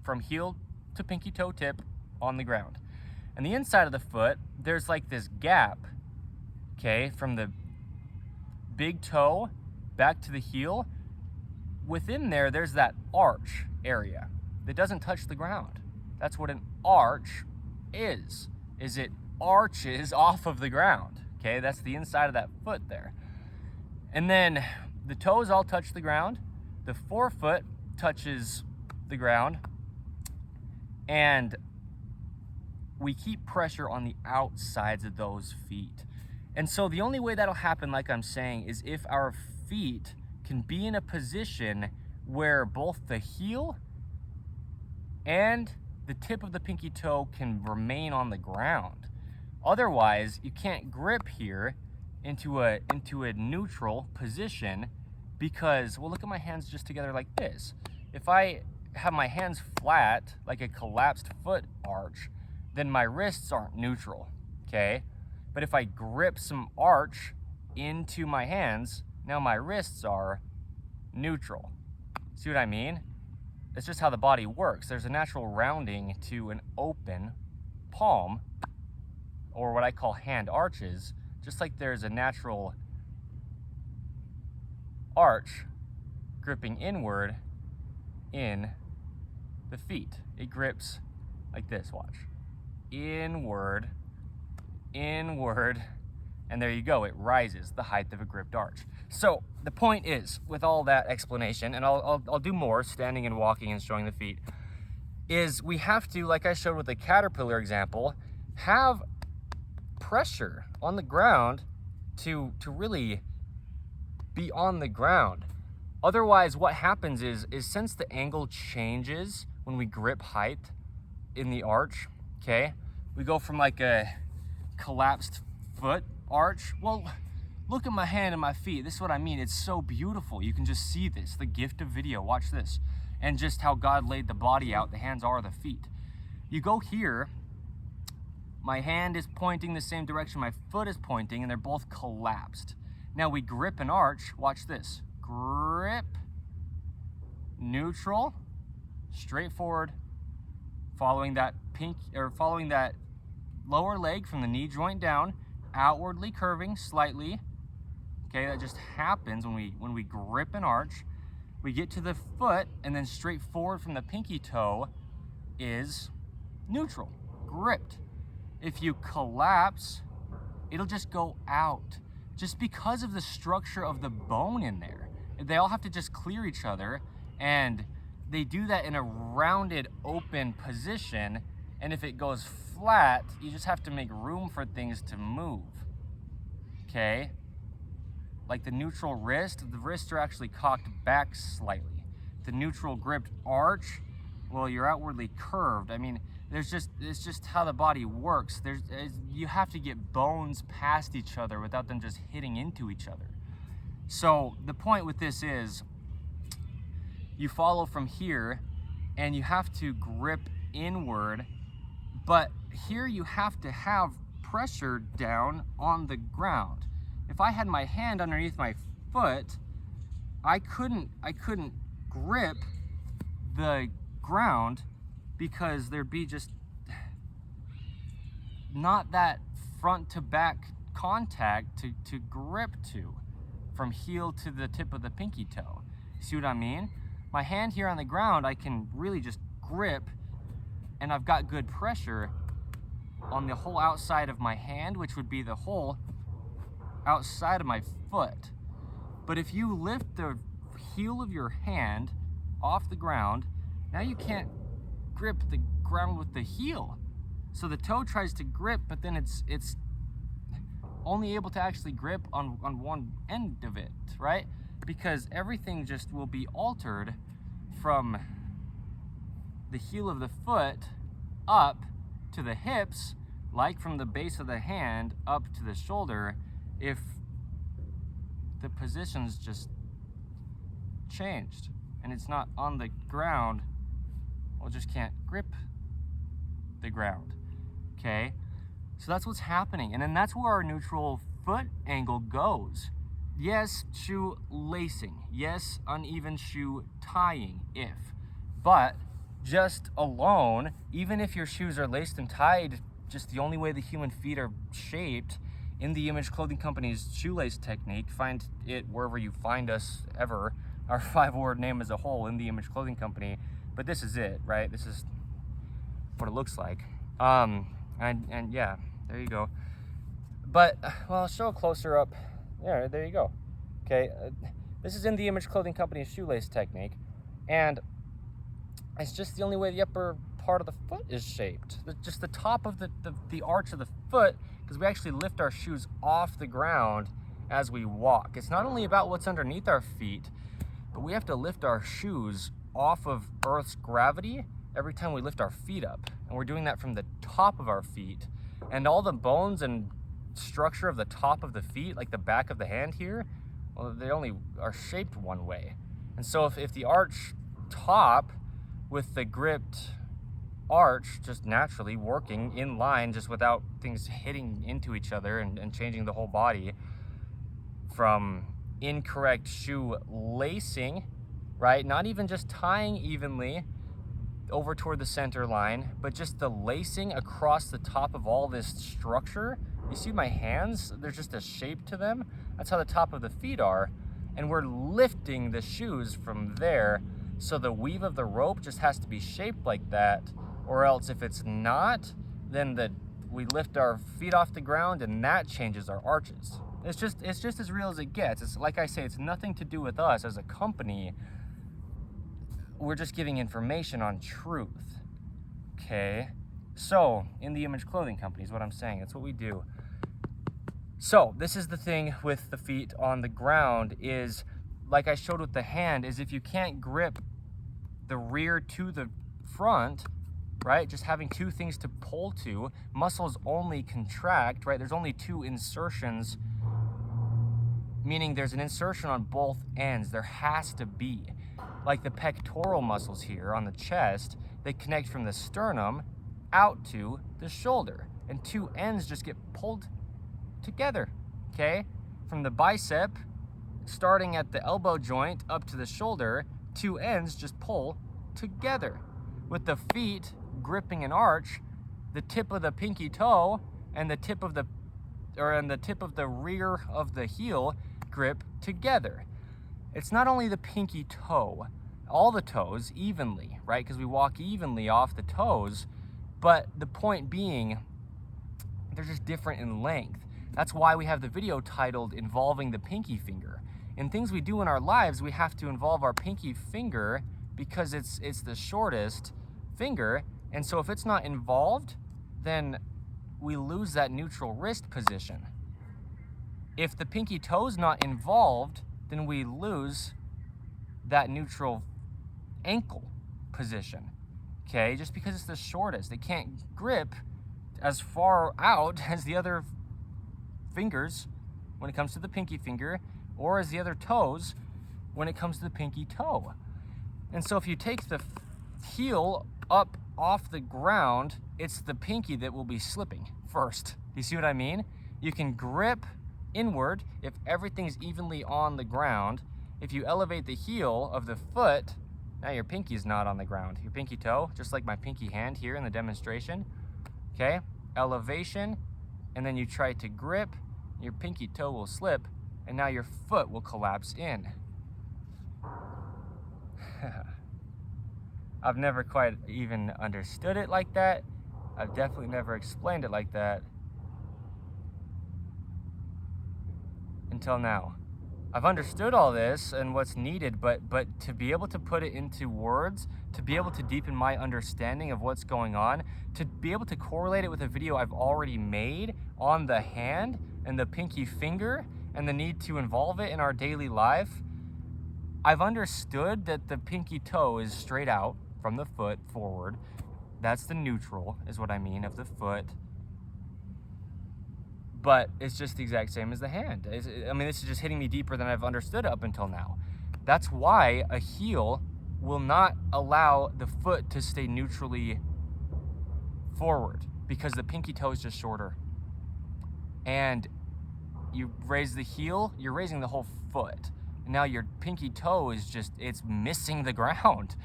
from heel to pinky toe tip on the ground. And the inside of the foot, there's like this gap, okay, from the big toe back to the heel. Within there, there's that arch area that doesn't touch the ground. That's what an arch is it arches off of the ground, okay? That's the inside of that foot there. And then the toes all touch the ground. The forefoot touches the ground. And we keep pressure on the outsides of those feet. And so the only way that'll happen, like I'm saying, is if our feet can be in a position where both the heel and the tip of the pinky toe can remain on the ground. Otherwise, you can't grip here into a neutral position because, well, look at my hands just together like this. If I have my hands flat, like a collapsed foot arch, then my wrists aren't neutral, okay? But if I grip some arch into my hands, Now my wrists are neutral. See what I mean? It's just how the body works. There's a natural rounding to an open palm, or what I call hand arches, just like there's a natural arch gripping inward in the feet. It grips like this, watch. Inward, inward, and there you go, it rises the height of a gripped arch. So the point is, with all that explanation, and I'll do more, standing and walking and showing the feet, is we have to, like I showed with the caterpillar example, have pressure on the ground to really be on the ground. Otherwise, what happens is since the angle changes when we grip height in the arch, okay, we go from like a collapsed foot arch. Well, look at my hand and my feet. This is what I mean. It's so beautiful. You can just see this, the gift of video. Watch this. And just how God laid the body out. The hands are the feet. You go here, my hand is pointing the same direction my foot is pointing, and they're both collapsed. Now we grip an arch. Watch this. Grip, neutral, straightforward, following that lower leg from the knee joint down, outwardly curving slightly. Okay, that just happens when we grip an arch. We get to the foot, and then straight forward from the pinky toe is neutral, gripped. If you collapse, it'll just go out, just because of the structure of the bone in there. They all have to just clear each other, and they do that in a rounded, open position. And if it goes flat, you just have to make room for things to move. Okay? Like the neutral wrist, the wrists are actually cocked back slightly. The neutral gripped arch, well, you're outwardly curved. I mean, it's just how the body works. You have to get bones past each other without them just hitting into each other. So the point with this is, you follow from here, and you have to grip inward, but here you have to have pressure down on the ground. If I had my hand underneath my foot, I couldn't grip the ground, because there'd be just not that front to back contact to grip to, from heel to the tip of the pinky toe. See what I mean? My hand here on the ground, I can really just grip, and I've got good pressure on the whole outside of my hand, which would be the whole outside of my foot. But if you lift the heel of your hand off the ground, now you can't grip the ground with the heel. So the toe tries to grip, but then it's only able to actually grip on one end of it, right? Because everything just will be altered from the heel of the foot up to the hips, like from the base of the hand up to the shoulder, if the position's just changed and it's not on the ground. Well, just can't grip the ground. Okay, so that's what's happening, and then that's where our neutral foot angle goes. Yes, shoe lacing. Yes, uneven shoe tying, but just alone, even if your shoes are laced and tied just the only way the human feet are shaped, in the Image Clothing Company's shoelace technique, find it wherever you find us ever. Our 5-word name as a whole, In the Image Clothing Company. But this is it, right? This is what it looks like. And yeah, there you go. But, well, I'll show a closer up. Yeah, there you go. Okay, this is In the Image Clothing Company's shoelace technique. And it's just the only way the upper part of the foot is shaped. Just the top of the arch of the foot, because we actually lift our shoes off the ground as we walk. It's not only about what's underneath our feet, but we have to lift our shoes off of Earth's gravity every time we lift our feet up. And we're doing that from the top of our feet. And all the bones and structure of the top of the feet, like the back of the hand here, well, they only are shaped one way. And so if the arch top with the gripped arch just naturally working in line, just without things hitting into each other and changing the whole body from incorrect shoe lacing, right? Not even just tying evenly over toward the center line, but just the lacing across the top of all this structure. You see my hands? There's just a shape to them. That's how the top of the feet are. And we're lifting the shoes from there. So the weave of the rope just has to be shaped like that, or else if it's not, then we lift our feet off the ground and that changes our arches. It's just as real as it gets. It's like I say, it's nothing to do with us as a company. We're just giving information on truth, okay? So, in the Image Clothing Company is what I'm saying. It's what we do. So, this is the thing with the feet on the ground is, like I showed with the hand, is if you can't grip the rear to the front, right? Just having two things to pull to, muscles only contract, right? There's only two insertions, meaning there's an insertion on both ends. There has to be. Like the pectoral muscles here on the chest, they connect from the sternum out to the shoulder, and two ends just get pulled together, okay? From the bicep, starting at the elbow joint up to the shoulder, two ends just pull together. With the feet gripping an arch, the tip of the pinky toe and the tip of the rear of the heel grip together. It's not only the pinky toe, all the toes evenly, right? Because we walk evenly off the toes, but the point being, they're just different in length. That's why we have the video titled Involving the Pinky Finger. In things we do in our lives, we have to involve our pinky finger because it's the shortest finger, and so if it's not involved, then we lose that neutral wrist position. If the pinky toe's not involved, then we lose that neutral ankle position, okay? Just because it's the shortest. It can't grip as far out as the other fingers when it comes to the pinky finger, or as the other toes when it comes to the pinky toe. And so if you take the heel up off the ground, it's the pinky that will be slipping first. Do you see what I mean? You can grip inward if everything's evenly on the ground. If you elevate the heel of the foot, now your pinky is not on the ground. Your pinky toe, just like my pinky hand here in the demonstration, okay? Elevation, and then you try to grip, your pinky toe will slip, and now your foot will collapse in. I've never quite even understood it like that. I've definitely never explained it like that until now. I've understood all this and what's needed, but to be able to put it into words, to be able to deepen my understanding of what's going on, to be able to correlate it with a video I've already made on the hand and the pinky finger and the need to involve it in our daily life, I've understood that the pinky toe is straight out from the foot forward. That's the neutral, is what I mean, of the foot. But it's just the exact same as the hand. I mean, this is just hitting me deeper than I've understood up until now. That's why a heel will not allow the foot to stay neutrally forward, because the pinky toe is just shorter. And you raise the heel, you're raising the whole foot. And now your pinky toe is just, it's missing the ground.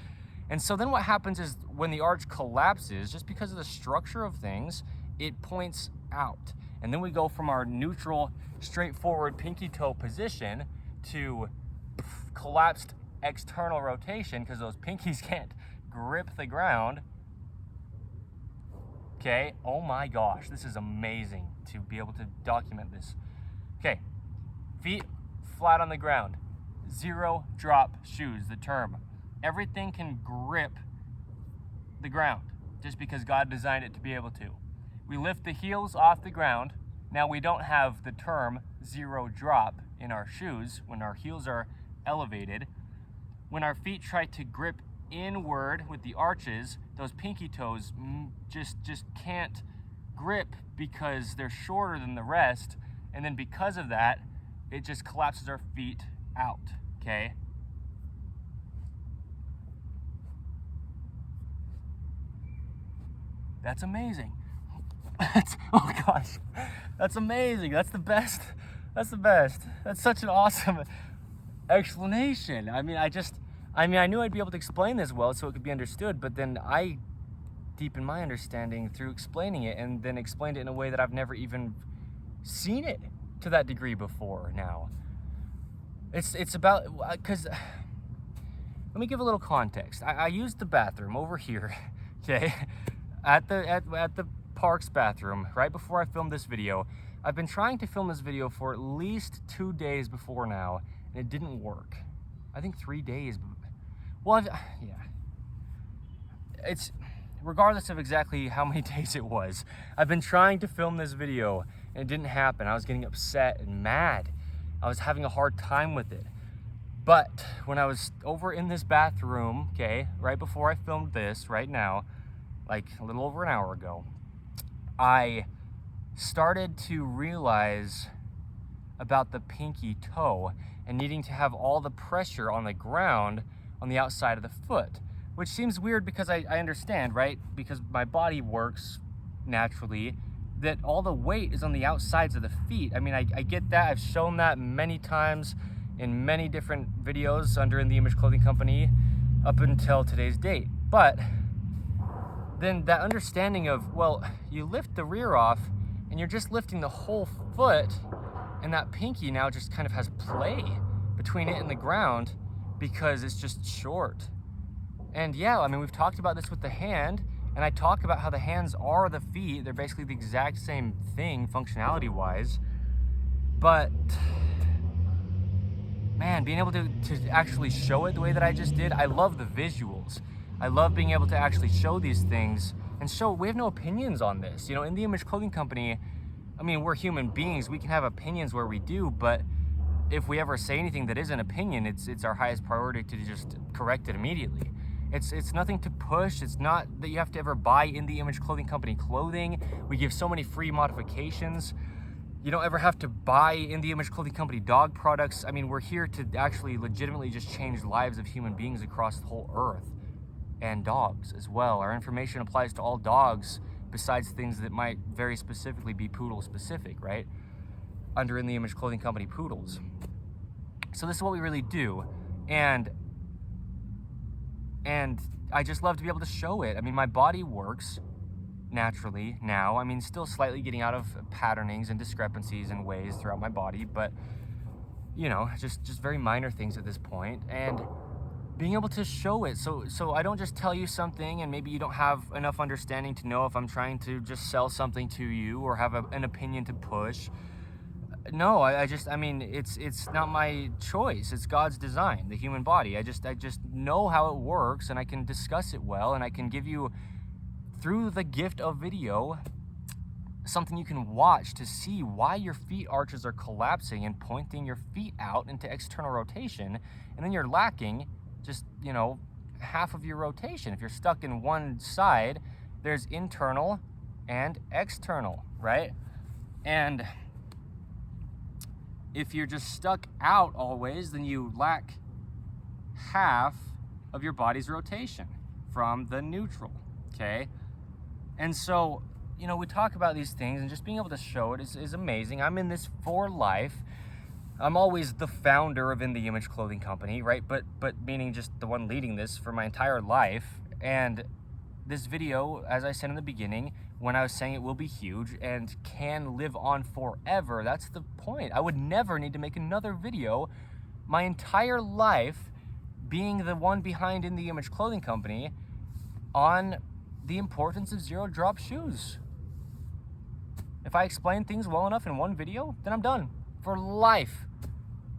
And so then what happens is when the arch collapses, just because of the structure of things, it points out. And then we go from our neutral, straightforward pinky toe position to collapsed external rotation because those pinkies can't grip the ground. Okay, oh my gosh, this is amazing to be able to document this. Okay, feet flat on the ground, zero drop shoes, the term. Everything can grip the ground just because God designed it to be able to. We lift the heels off the ground. Now we don't have the term zero drop in our shoes when our heels are elevated. When our feet try to grip inward with the arches, those pinky toes just can't grip because they're shorter than the rest. And then because of that, it just collapses our feet out, okay? That's amazing. Oh gosh, that's amazing. That's the best That's the best. That's such an awesome explanation. I mean, I knew I'd be able to explain this well so it could be understood, but then I deepened my understanding through explaining it, and then explained it in a way that I've never even seen it to that degree before now. It's about, because, let me give a little context. I used the bathroom over here, okay, at the park's bathroom right before I filmed this video. I've been trying to film this video for at least 2 days before now, and it didn't work. I think 3 days. Well, yeah. It's regardless of exactly how many days it was. I've been trying to film this video, and it didn't happen. I was getting upset and mad. I was having a hard time with it. But when I was over in this bathroom, okay, right before I filmed this, right now, like a little over an hour ago, I started to realize about the pinky toe and needing to have all the pressure on the ground on the outside of the foot, which seems weird because I understand, right? Because my body works naturally, that all the weight is on the outsides of the feet. I mean, I get that. I've shown that many times in many different videos under In The Image Clothing Company up until today's date. But then that understanding of, well, you lift the rear off and you're just lifting the whole foot, and that pinky now just kind of has play between it and the ground because it's just short. And yeah, I mean, we've talked about this with the hand, and I talk about how the hands are the feet. They're basically the exact same thing functionality-wise. But man, being able to actually show it the way that I just did, I love the visuals. I love being able to actually show these things and show we have no opinions on this. You know, in the Image Clothing Company, I mean, we're human beings. We can have opinions where we do, but if we ever say anything that is an opinion, it's our highest priority to just correct it immediately. It's nothing to push. It's not that you have to ever buy In The Image Clothing Company clothing. We give so many free modifications. You don't ever have to buy In The Image Clothing Company dog products. I mean, we're here to actually legitimately just change the lives of human beings across the whole earth, and dogs as well. Our information applies to all dogs besides things that might very specifically be poodle specific, right? Under In The Image Clothing Company poodles. So this is what we really do. And I just love to be able to show it. I mean, my body works naturally now. I mean, still slightly getting out of patternings and discrepancies and ways throughout my body, but you know, just very minor things at this point. And being able to show it so I don't just tell you something and maybe you don't have enough understanding to know if I'm trying to just sell something to you or have an opinion to push. No, I mean, it's not my choice. It's God's design, the human body. I just know how it works, and I can discuss it well, and I can give you, through the gift of video, something you can watch to see why your feet arches are collapsing and pointing your feet out into external rotation, and then you're lacking just, you know, half of your rotation. If you're stuck in one side, there's internal and external, right? And if you're just stuck out always, then you lack half of your body's rotation from the neutral, okay? And so, you know, we talk about these things, and just being able to show it is amazing. I'm in this for life. I'm always the founder of In The Image Clothing Company, right? But meaning just the one leading this for my entire life. And this video, as I said in the beginning, when I was saying it will be huge and can live on forever, that's the point. I would never need to make another video my entire life being the one behind In The Image Clothing Company on the importance of zero drop shoes. If I explain things well enough in one video, then I'm done for life.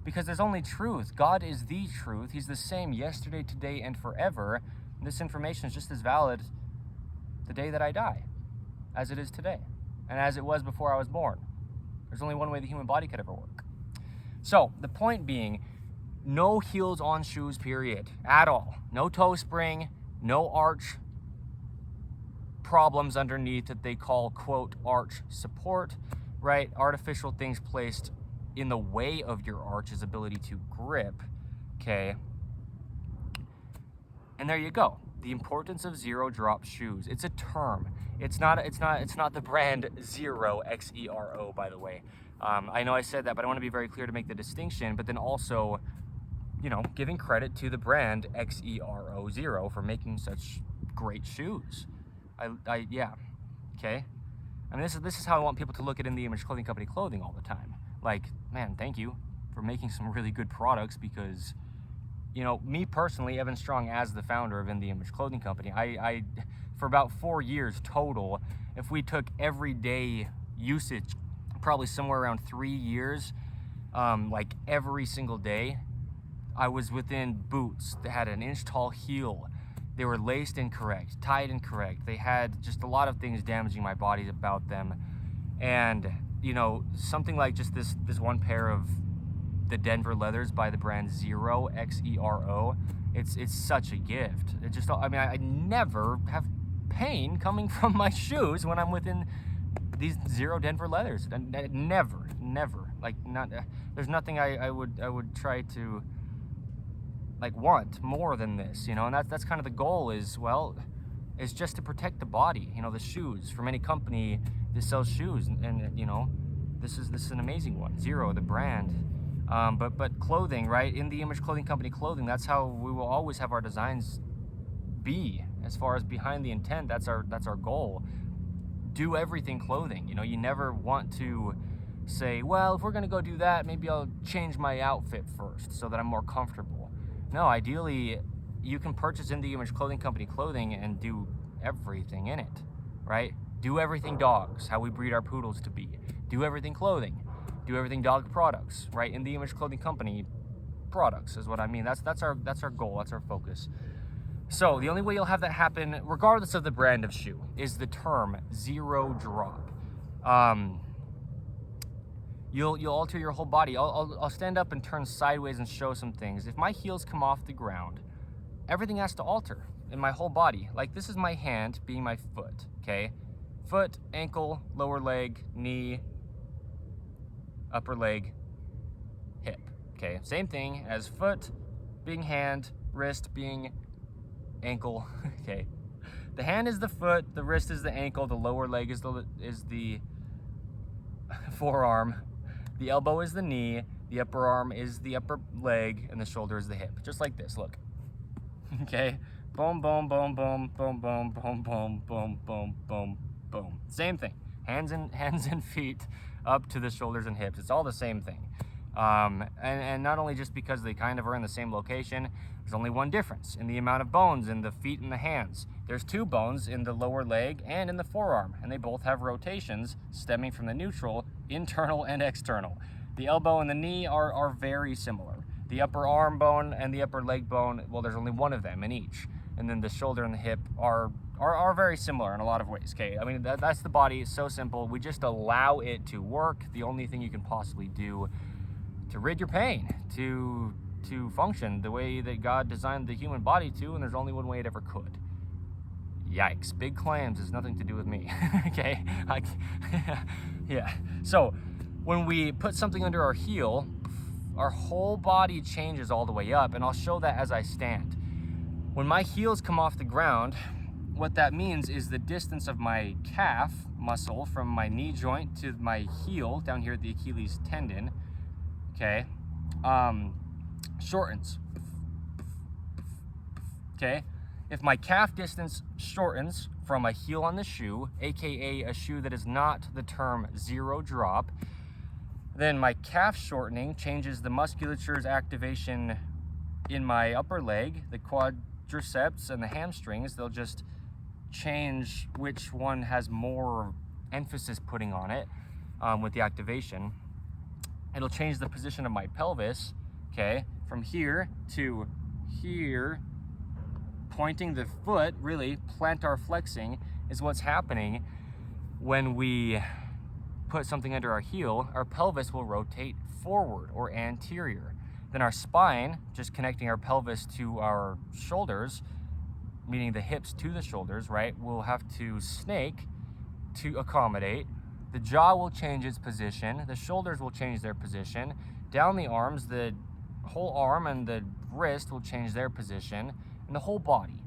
Because there's only truth. God is the truth. He's the same yesterday, today, and forever. And this information is just as valid the day that I die as it is today, and as it was before I was born. There's only one way the human body could ever work. So the point being, no heels on shoes, period, at all. No toe spring, no arch problems underneath that they call, quote, arch support, right? Artificial things placed in the way of your arch's ability to grip, okay? And there you go. The importance of zero drop shoes. It's a term. It's not the brand Xero, Xero, by the way. I know I said that, but I want to be very clear to make the distinction, but then also, you know, giving credit to the brand XERO0 for making such great shoes. Yeah, okay. I mean, this is how I want people to look at In the Image Clothing Company clothing all the time. Like, man, thank you for making some really good products, because, you know, me personally, Evan Strong, as the founder of In the Image Clothing Company, I for about 4 years total, if we took everyday usage, probably somewhere around 3 years, like every single day, I was within boots that had an inch tall heel. They were laced incorrect, tied incorrect. They had just a lot of things damaging my body about them. And, you know, something like just this one pair of the Denver leathers by the brand Xero, XERO, it's such a gift. It just, I mean, I never have pain coming from my shoes when I'm within these Xero Denver leathers. Never, like, not, there's nothing I would try to, like, want more than this, you know. And that's kind of the goal, is, well, is just to protect the body, you know, the shoes from any company that sells shoes, and you know, this is an amazing one. Xero, the brand. But clothing, right? In the Image Clothing Company clothing, that's how we will always have our designs be. As far as behind the intent, that's our goal. Do everything clothing. You know, you never want to say, well, if we're gonna go do that, maybe I'll change my outfit first so that I'm more comfortable. No, ideally, you can purchase In the Image Clothing Company clothing and do everything in it, right? Do everything dogs, how we breed our poodles to be. Do everything clothing. Do everything dog products, right? In the Image Clothing Company products is what I mean. That's our goal. That's our focus. So the only way you'll have that happen, regardless of the brand of shoe, is the term zero drop. You'll alter your whole body. I'll stand up and turn sideways and show some things. If my heels come off the ground, everything has to alter in my whole body. Like, this is my hand being my foot, okay? Foot, ankle, lower leg, knee, upper leg, hip, okay? Same thing as foot being hand, wrist being ankle, okay? The hand is the foot, the wrist is the ankle, the lower leg is the forearm, the elbow is the knee, the upper arm is the upper leg, and the shoulder is the hip. Just like this, look. Okay? Boom, boom, boom, boom, boom, boom, boom, boom, boom, boom, boom, boom. Same thing. Hands and feet up to the shoulders and hips. It's all the same thing. And not only just because they kind of are in the same location, there's only one difference in the amount of bones in the feet and the hands. There's 2 bones in the lower leg and in the forearm, and they both have rotations stemming from the neutral, internal and external. The elbow and the knee are very similar. The upper arm bone and the upper leg bone, well, there's only one of them in each. And then the shoulder and the hip are very similar in a lot of ways, okay? I mean, that's the body. It's so simple. We just allow it to work. The only thing you can possibly do to rid your pain, to function the way that God designed the human body to, and there's only one way it ever could. Yikes, big claims has nothing to do with me, okay? Yeah, so when we put something under our heel, our whole body changes all the way up, and I'll show that as I stand. When my heels come off the ground, what that means is the distance of my calf muscle from my knee joint to my heel down here at the Achilles tendon, okay, shortens, okay? If my calf distance shortens from a heel on the shoe, aka a shoe that is not the term zero drop, then my calf shortening changes the musculature's activation in my upper leg, the quadriceps and the hamstrings. They'll just change which one has more emphasis putting on it with the activation. It'll change the position of my pelvis, okay, from here to here, pointing the foot, really, plantar flexing is what's happening when we put something under our heel. Our pelvis will rotate forward or anterior. Then our spine, just connecting our pelvis to our shoulders, meaning the hips to the shoulders, right, will have to snake to accommodate. The jaw will change its position. The shoulders will change their position. Down the arms, the whole arm and the wrist will change their position, and the whole body.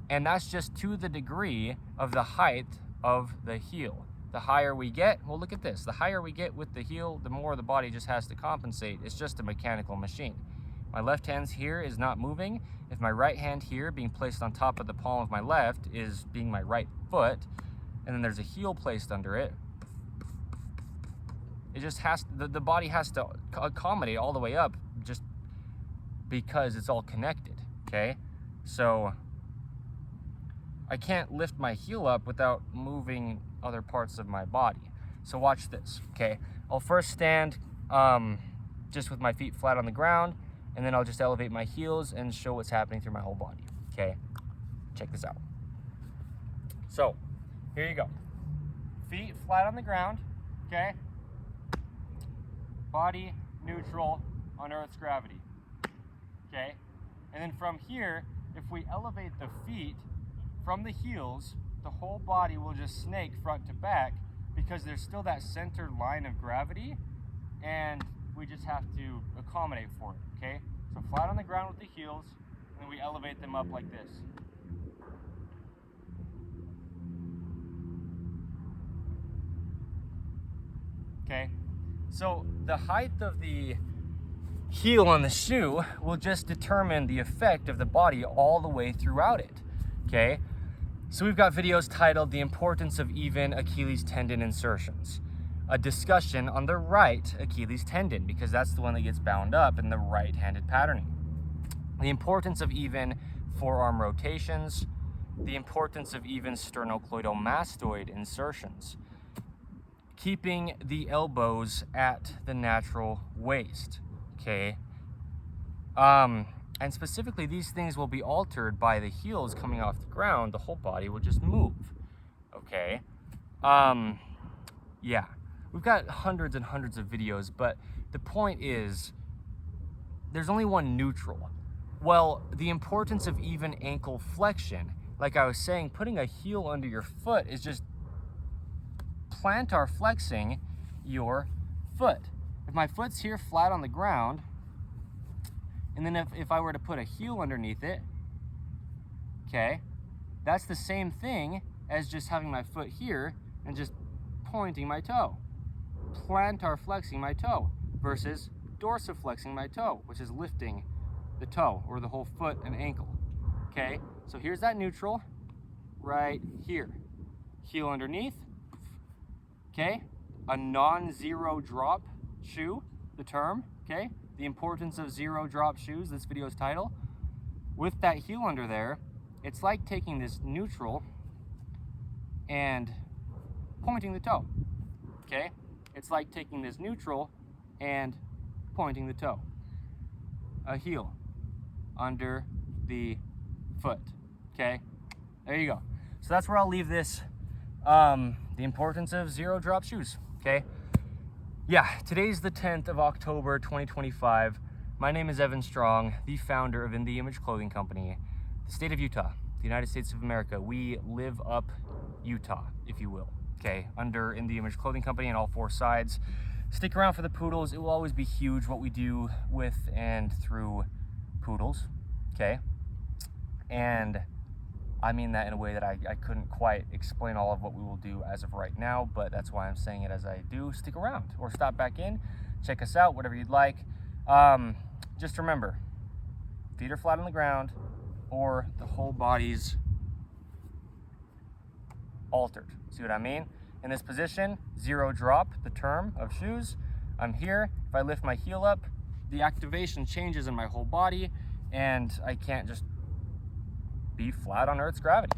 And that's just to the degree of the height of the heel. The higher we get, well, look at this. The higher we get with the heel, the more the body just has to compensate. It's just a mechanical machine. My left hand here is not moving. If my right hand here being placed on top of the palm of my left is being my right foot, and then there's a heel placed under it, it just has, the body has to accommodate all the way up just because it's all connected, okay? So I can't lift my heel up without moving other parts of my body. So watch this, okay? I'll first stand just with my feet flat on the ground, and then I'll just elevate my heels and show what's happening through my whole body, okay? Check this out. So, here you go. Feet flat on the ground, okay? Body neutral on Earth's gravity, okay? And then from here, if we elevate the feet from the heels, the whole body will just snake front to back because there's still that center line of gravity, and we just have to accommodate for it, okay? So flat on the ground with the heels, and then we elevate them up like this. Okay, so the height of the heel on the shoe will just determine the effect of the body all the way throughout it, okay? So we've got videos titled The Importance of Even Achilles Tendon Insertions, a discussion on the right Achilles tendon, because that's the one that gets bound up in the right-handed patterning. The importance of even forearm rotations, the importance of even sternocleidomastoid insertions, keeping the elbows at the natural waist, okay? And specifically, these things will be altered by the heels coming off the ground. The whole body will just move, okay? Yeah, we've got hundreds and hundreds of videos, but the point is, there's only one neutral. Well, the importance of even ankle flexion, like I was saying, putting a heel under your foot is just plantar flexing your foot. If my foot's here flat on the ground, and then if I were to put a heel underneath it, okay, that's the same thing as just having my foot here and just pointing my toe. Plantar flexing my toe versus dorsiflexing my toe, which is lifting the toe or the whole foot and ankle, okay? So here's that neutral right here. Heel underneath, okay? A non-zero drop shoe, the term, okay? The importance of zero drop shoes, this video's title. With that heel under there, it's like taking this neutral and pointing the toe, okay? It's like taking this neutral and pointing the toe. A heel under the foot, okay? There you go. So that's where I'll leave this, the importance of zero drop shoes, okay? Yeah, today's the 10th of October, 2025. My name is Evan Strong, the founder of In the Image Clothing Company, the state of Utah, the United States of America. We live up Utah, if you will, okay? Under In the Image Clothing Company on all four sides. Stick around for the poodles. It will always be huge what we do with and through poodles, okay? And I mean that in a way that I couldn't quite explain all of what we will do as of right now, but that's why I'm saying it as I do. Stick around or stop back in, check us out, whatever you'd like. Just remember, feet are flat on the ground or the whole body's altered. See what I mean? In this position, zero drop, the term of shoes. I'm here. If I lift my heel up, the activation changes in my whole body, and I can't just be flat on Earth's gravity,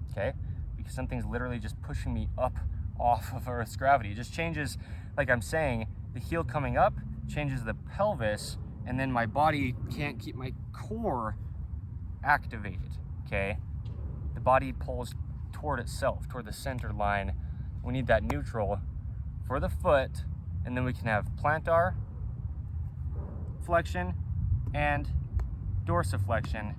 okay? Because something's literally just pushing me up off of Earth's gravity. It just changes, like I'm saying, the heel coming up changes the pelvis, and then my body can't keep my core activated, okay? The body pulls toward itself, toward the center line. We need that neutral for the foot, and then we can have plantar flexion and dorsiflexion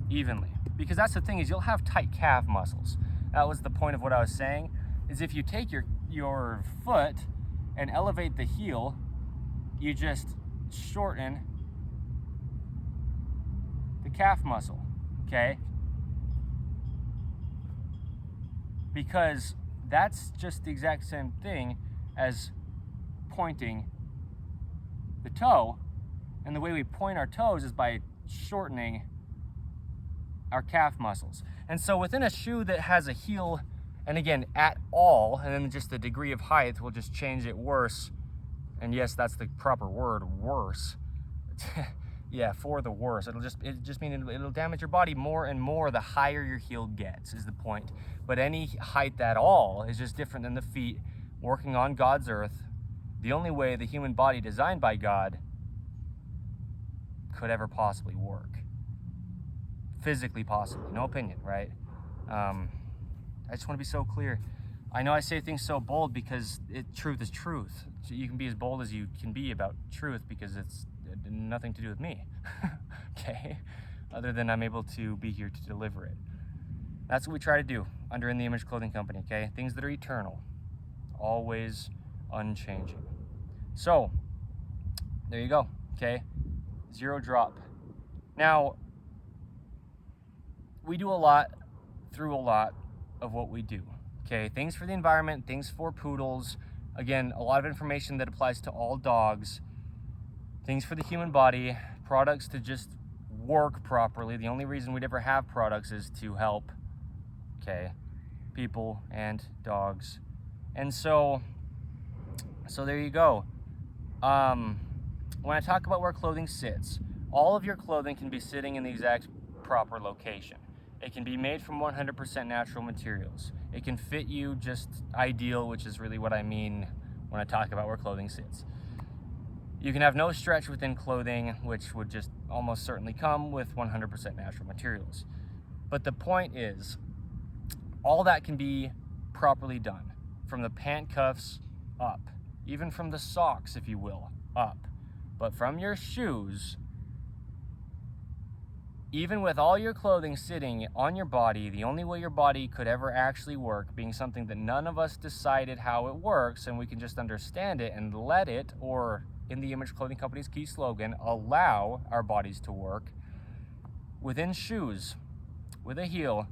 evenly. Because that's the thing, is you'll have tight calf muscles. That was the point of what I was saying, is if you take your foot and elevate the heel, you just shorten the calf muscle, okay? Because that's just the exact same thing as pointing the toe. And the way we point our toes is by shortening our calf muscles. And so within a shoe that has a heel, and again, at all, and then just the degree of height will just change it worse. And yes, that's the proper word, worse. Yeah, for the worse. It just mean it'll damage your body more and more the higher your heel gets, is the point. But any height at all is just different than the feet working on God's earth. The only way the human body designed by God could ever possibly work. Physically possibly, no opinion, right? I just want to be so clear. I know I say things so bold because truth is truth. So you can be as bold as you can be about truth because it's nothing to do with me, okay? Other than I'm able to be here to deliver it. That's what we try to do under In the Image Clothing Company, okay? Things that are eternal, always unchanging. So, there you go, okay? Zero drop. Now, we do a lot through a lot of what we do, okay? Things for the environment, things for poodles. Again, a lot of information that applies to all dogs. Things for the human body, products to just work properly. The only reason we'd ever have products is to help, okay, people and dogs. And so there you go. When I talk about where clothing sits, all of your clothing can be sitting in the exact proper location. It can be made from 100% natural materials. It can fit you just ideal, which is really what I mean when I talk about where clothing sits. You can have no stretch within clothing, which would just almost certainly come with 100% natural materials. But the point is, all that can be properly done, from the pant cuffs up, even from the socks, if you will, up. But from your shoes, even with all your clothing sitting on your body, the only way your body could ever actually work, being something that none of us decided how it works, and we can just understand it and let it, or in the Image Clothing Company's key slogan, allow our bodies to work. Within shoes, with a heel,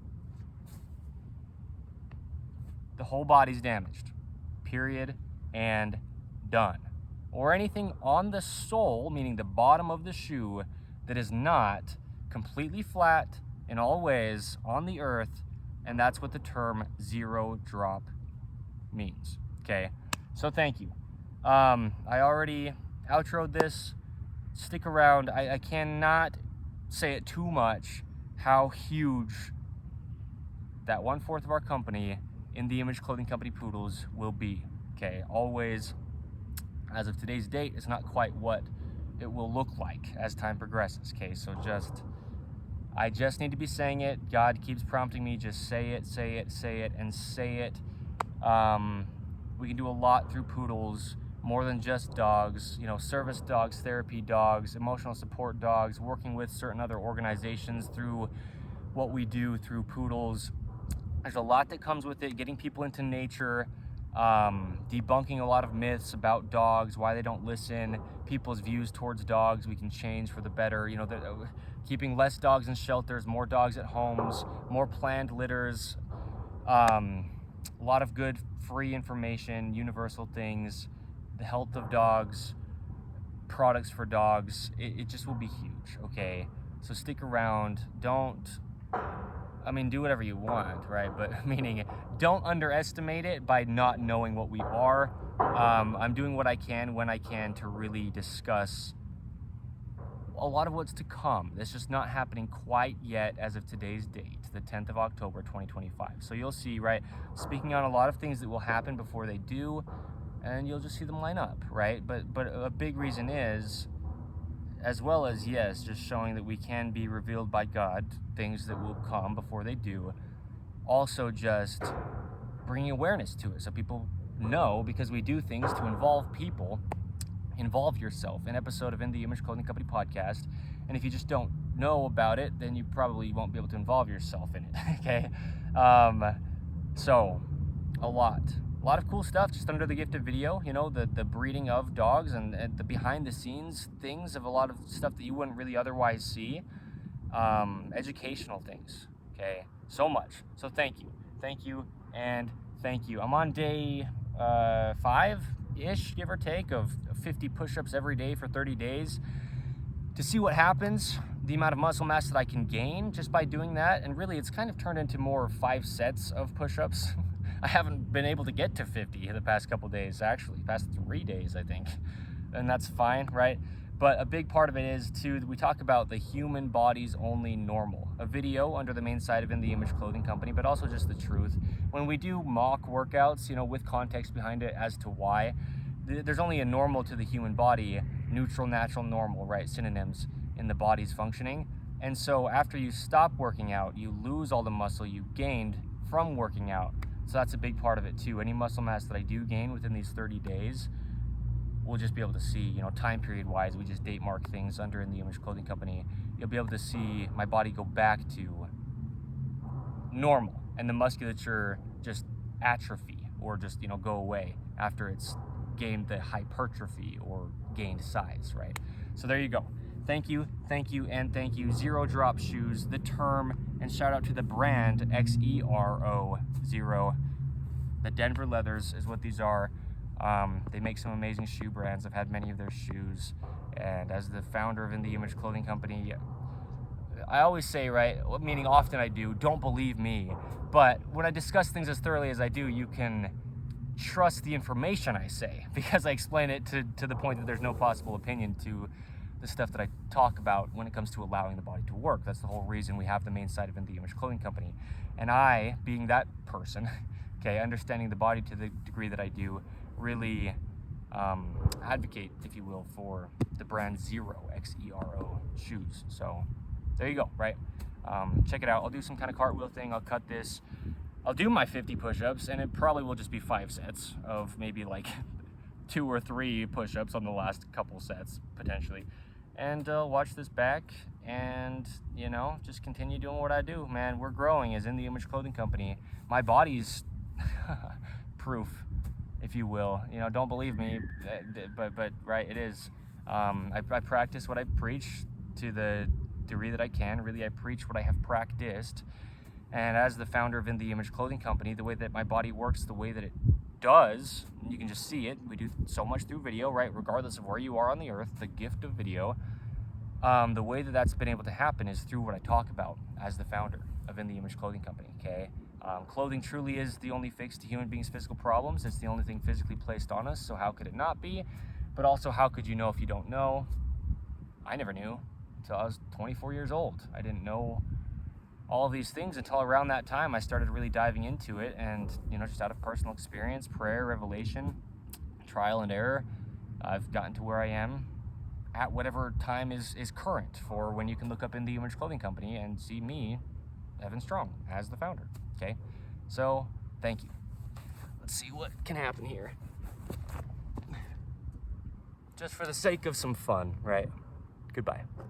the whole body's damaged. Period. And done. Or anything on the sole, meaning the bottom of the shoe, that is not completely flat in all ways on the earth, and that's what the term zero drop means. Okay, so thank you. I already outroed this. Stick around. I cannot say it too much how huge that 1/4 of our company, In the Image Clothing Company Poodles, will be. Okay, always, as of today's date, it's not quite what it will look like as time progresses. Okay, so I just need to be saying it. God keeps prompting me, just say it, say it, say it, and say it. We can do a lot through poodles, more than just dogs, you know, service dogs, therapy dogs, emotional support dogs, working with certain other organizations through what we do through poodles. There's a lot that comes with it, getting people into nature, debunking a lot of myths about dogs, why they don't listen, people's views towards dogs we can change for the better, you know, keeping less dogs in shelters, more dogs at homes, more planned litters, a lot of good free information, universal things, the health of dogs, products for dogs. It just will be huge, okay? So stick around. Do whatever you want, right? But meaning, don't underestimate it by not knowing what we are. I'm doing what I can when I can to really discuss a lot of what's to come. It's just not happening quite yet as of today's date, the 10th of October, 2025. So you'll see, right, speaking on a lot of things that will happen before they do, and you'll just see them line up, right? But a big reason is, as well as, yes, just showing that we can be revealed by God, things that will come before they do, also just bringing awareness to it so people know, because we do things to involve people. Involve yourself. An episode of In the Image Clothing Company podcast, and if you just don't know about it, then you probably won't be able to involve yourself in it. Okay, so a lot of cool stuff just under the gift of video. You know, the breeding of dogs and the behind the scenes things of a lot of stuff that you wouldn't really otherwise see. Educational things. Okay, so much. So thank you, and thank you. I'm on day 5-ish, give or take, of 50 push-ups every day for 30 days to see what happens, the amount of muscle mass that I can gain just by doing that. And really, it's kind of turned into more 5 sets of push-ups. I haven't been able to get to 50 in the past couple days, actually, past 3 days, I think. And that's fine, right? But a big part of it is, too, we talk about the human body's only normal. A video under the main site of In The Image Clothing Company, but also just the truth. When we do mock workouts, with context behind it as to why, there's only a normal to the human body, neutral, natural, normal, right? Synonyms in the body's functioning. And so after you stop working out, you lose all the muscle you gained from working out. So that's a big part of it too. Any muscle mass that I do gain within these 30 days, we'll just be able to see, time period wise, we just date mark things under In The Image Clothing Company. You'll be able to see my body go back to normal and the musculature just atrophy or just, go away after it's gained the hypertrophy or gained size, right? So there you go. Thank you, and thank you. Zero Drop Shoes, the term, and shout out to the brand XERO, Zero. The Denver Leathers is what these are. They make some amazing shoe brands. I've had many of their shoes. And as the founder of In The Image Clothing Company, I always say, right, meaning often I do, don't believe me. But when I discuss things as thoroughly as I do, you can trust the information I say, because I explain it to the point that there's no possible opinion to the stuff that I talk about when it comes to allowing the body to work. That's the whole reason we have the main site of In The Image Clothing Company. And I, being that person, okay, understanding the body to the degree that I do, really advocate, if you will, for the brand Zero, XERO shoes. So there you go, right? Check it out. I'll do some kind of cartwheel thing. I'll cut this. I'll do my 50 push-ups, and it probably will just be 5 sets of maybe like 2 or 3 push-ups on the last couple sets, potentially. And watch this back and, just continue doing what I do, man. We're growing as In The Image Clothing Company. My body's proof, if you will. Don't believe me, but right, it is. I practice what I preach to the degree that I can. Really, I preach what I have practiced. And as the founder of In The Image Clothing Company, the way that my body works, the way that it does, you can just see it. We do so much through video, right? Regardless of where you are on the earth, the gift of video. The way that that's been able to happen is through what I talk about as the founder of In The Image Clothing Company, okay? Clothing truly is the only fix to human beings' physical problems. It's the only thing physically placed on us, so how could it not be? But also, how could you know if you don't know? I never knew until I was 24 years old. I didn't know all of these things until around that time I started really diving into it, and just out of personal experience, prayer, revelation, trial and error, I've gotten to where I am at whatever time is current for when you can look up In The Image Clothing Company and see me, Evan Strong, as the founder. Okay, so thank you. Let's see what can happen here, just for the sake of some fun, right? Goodbye.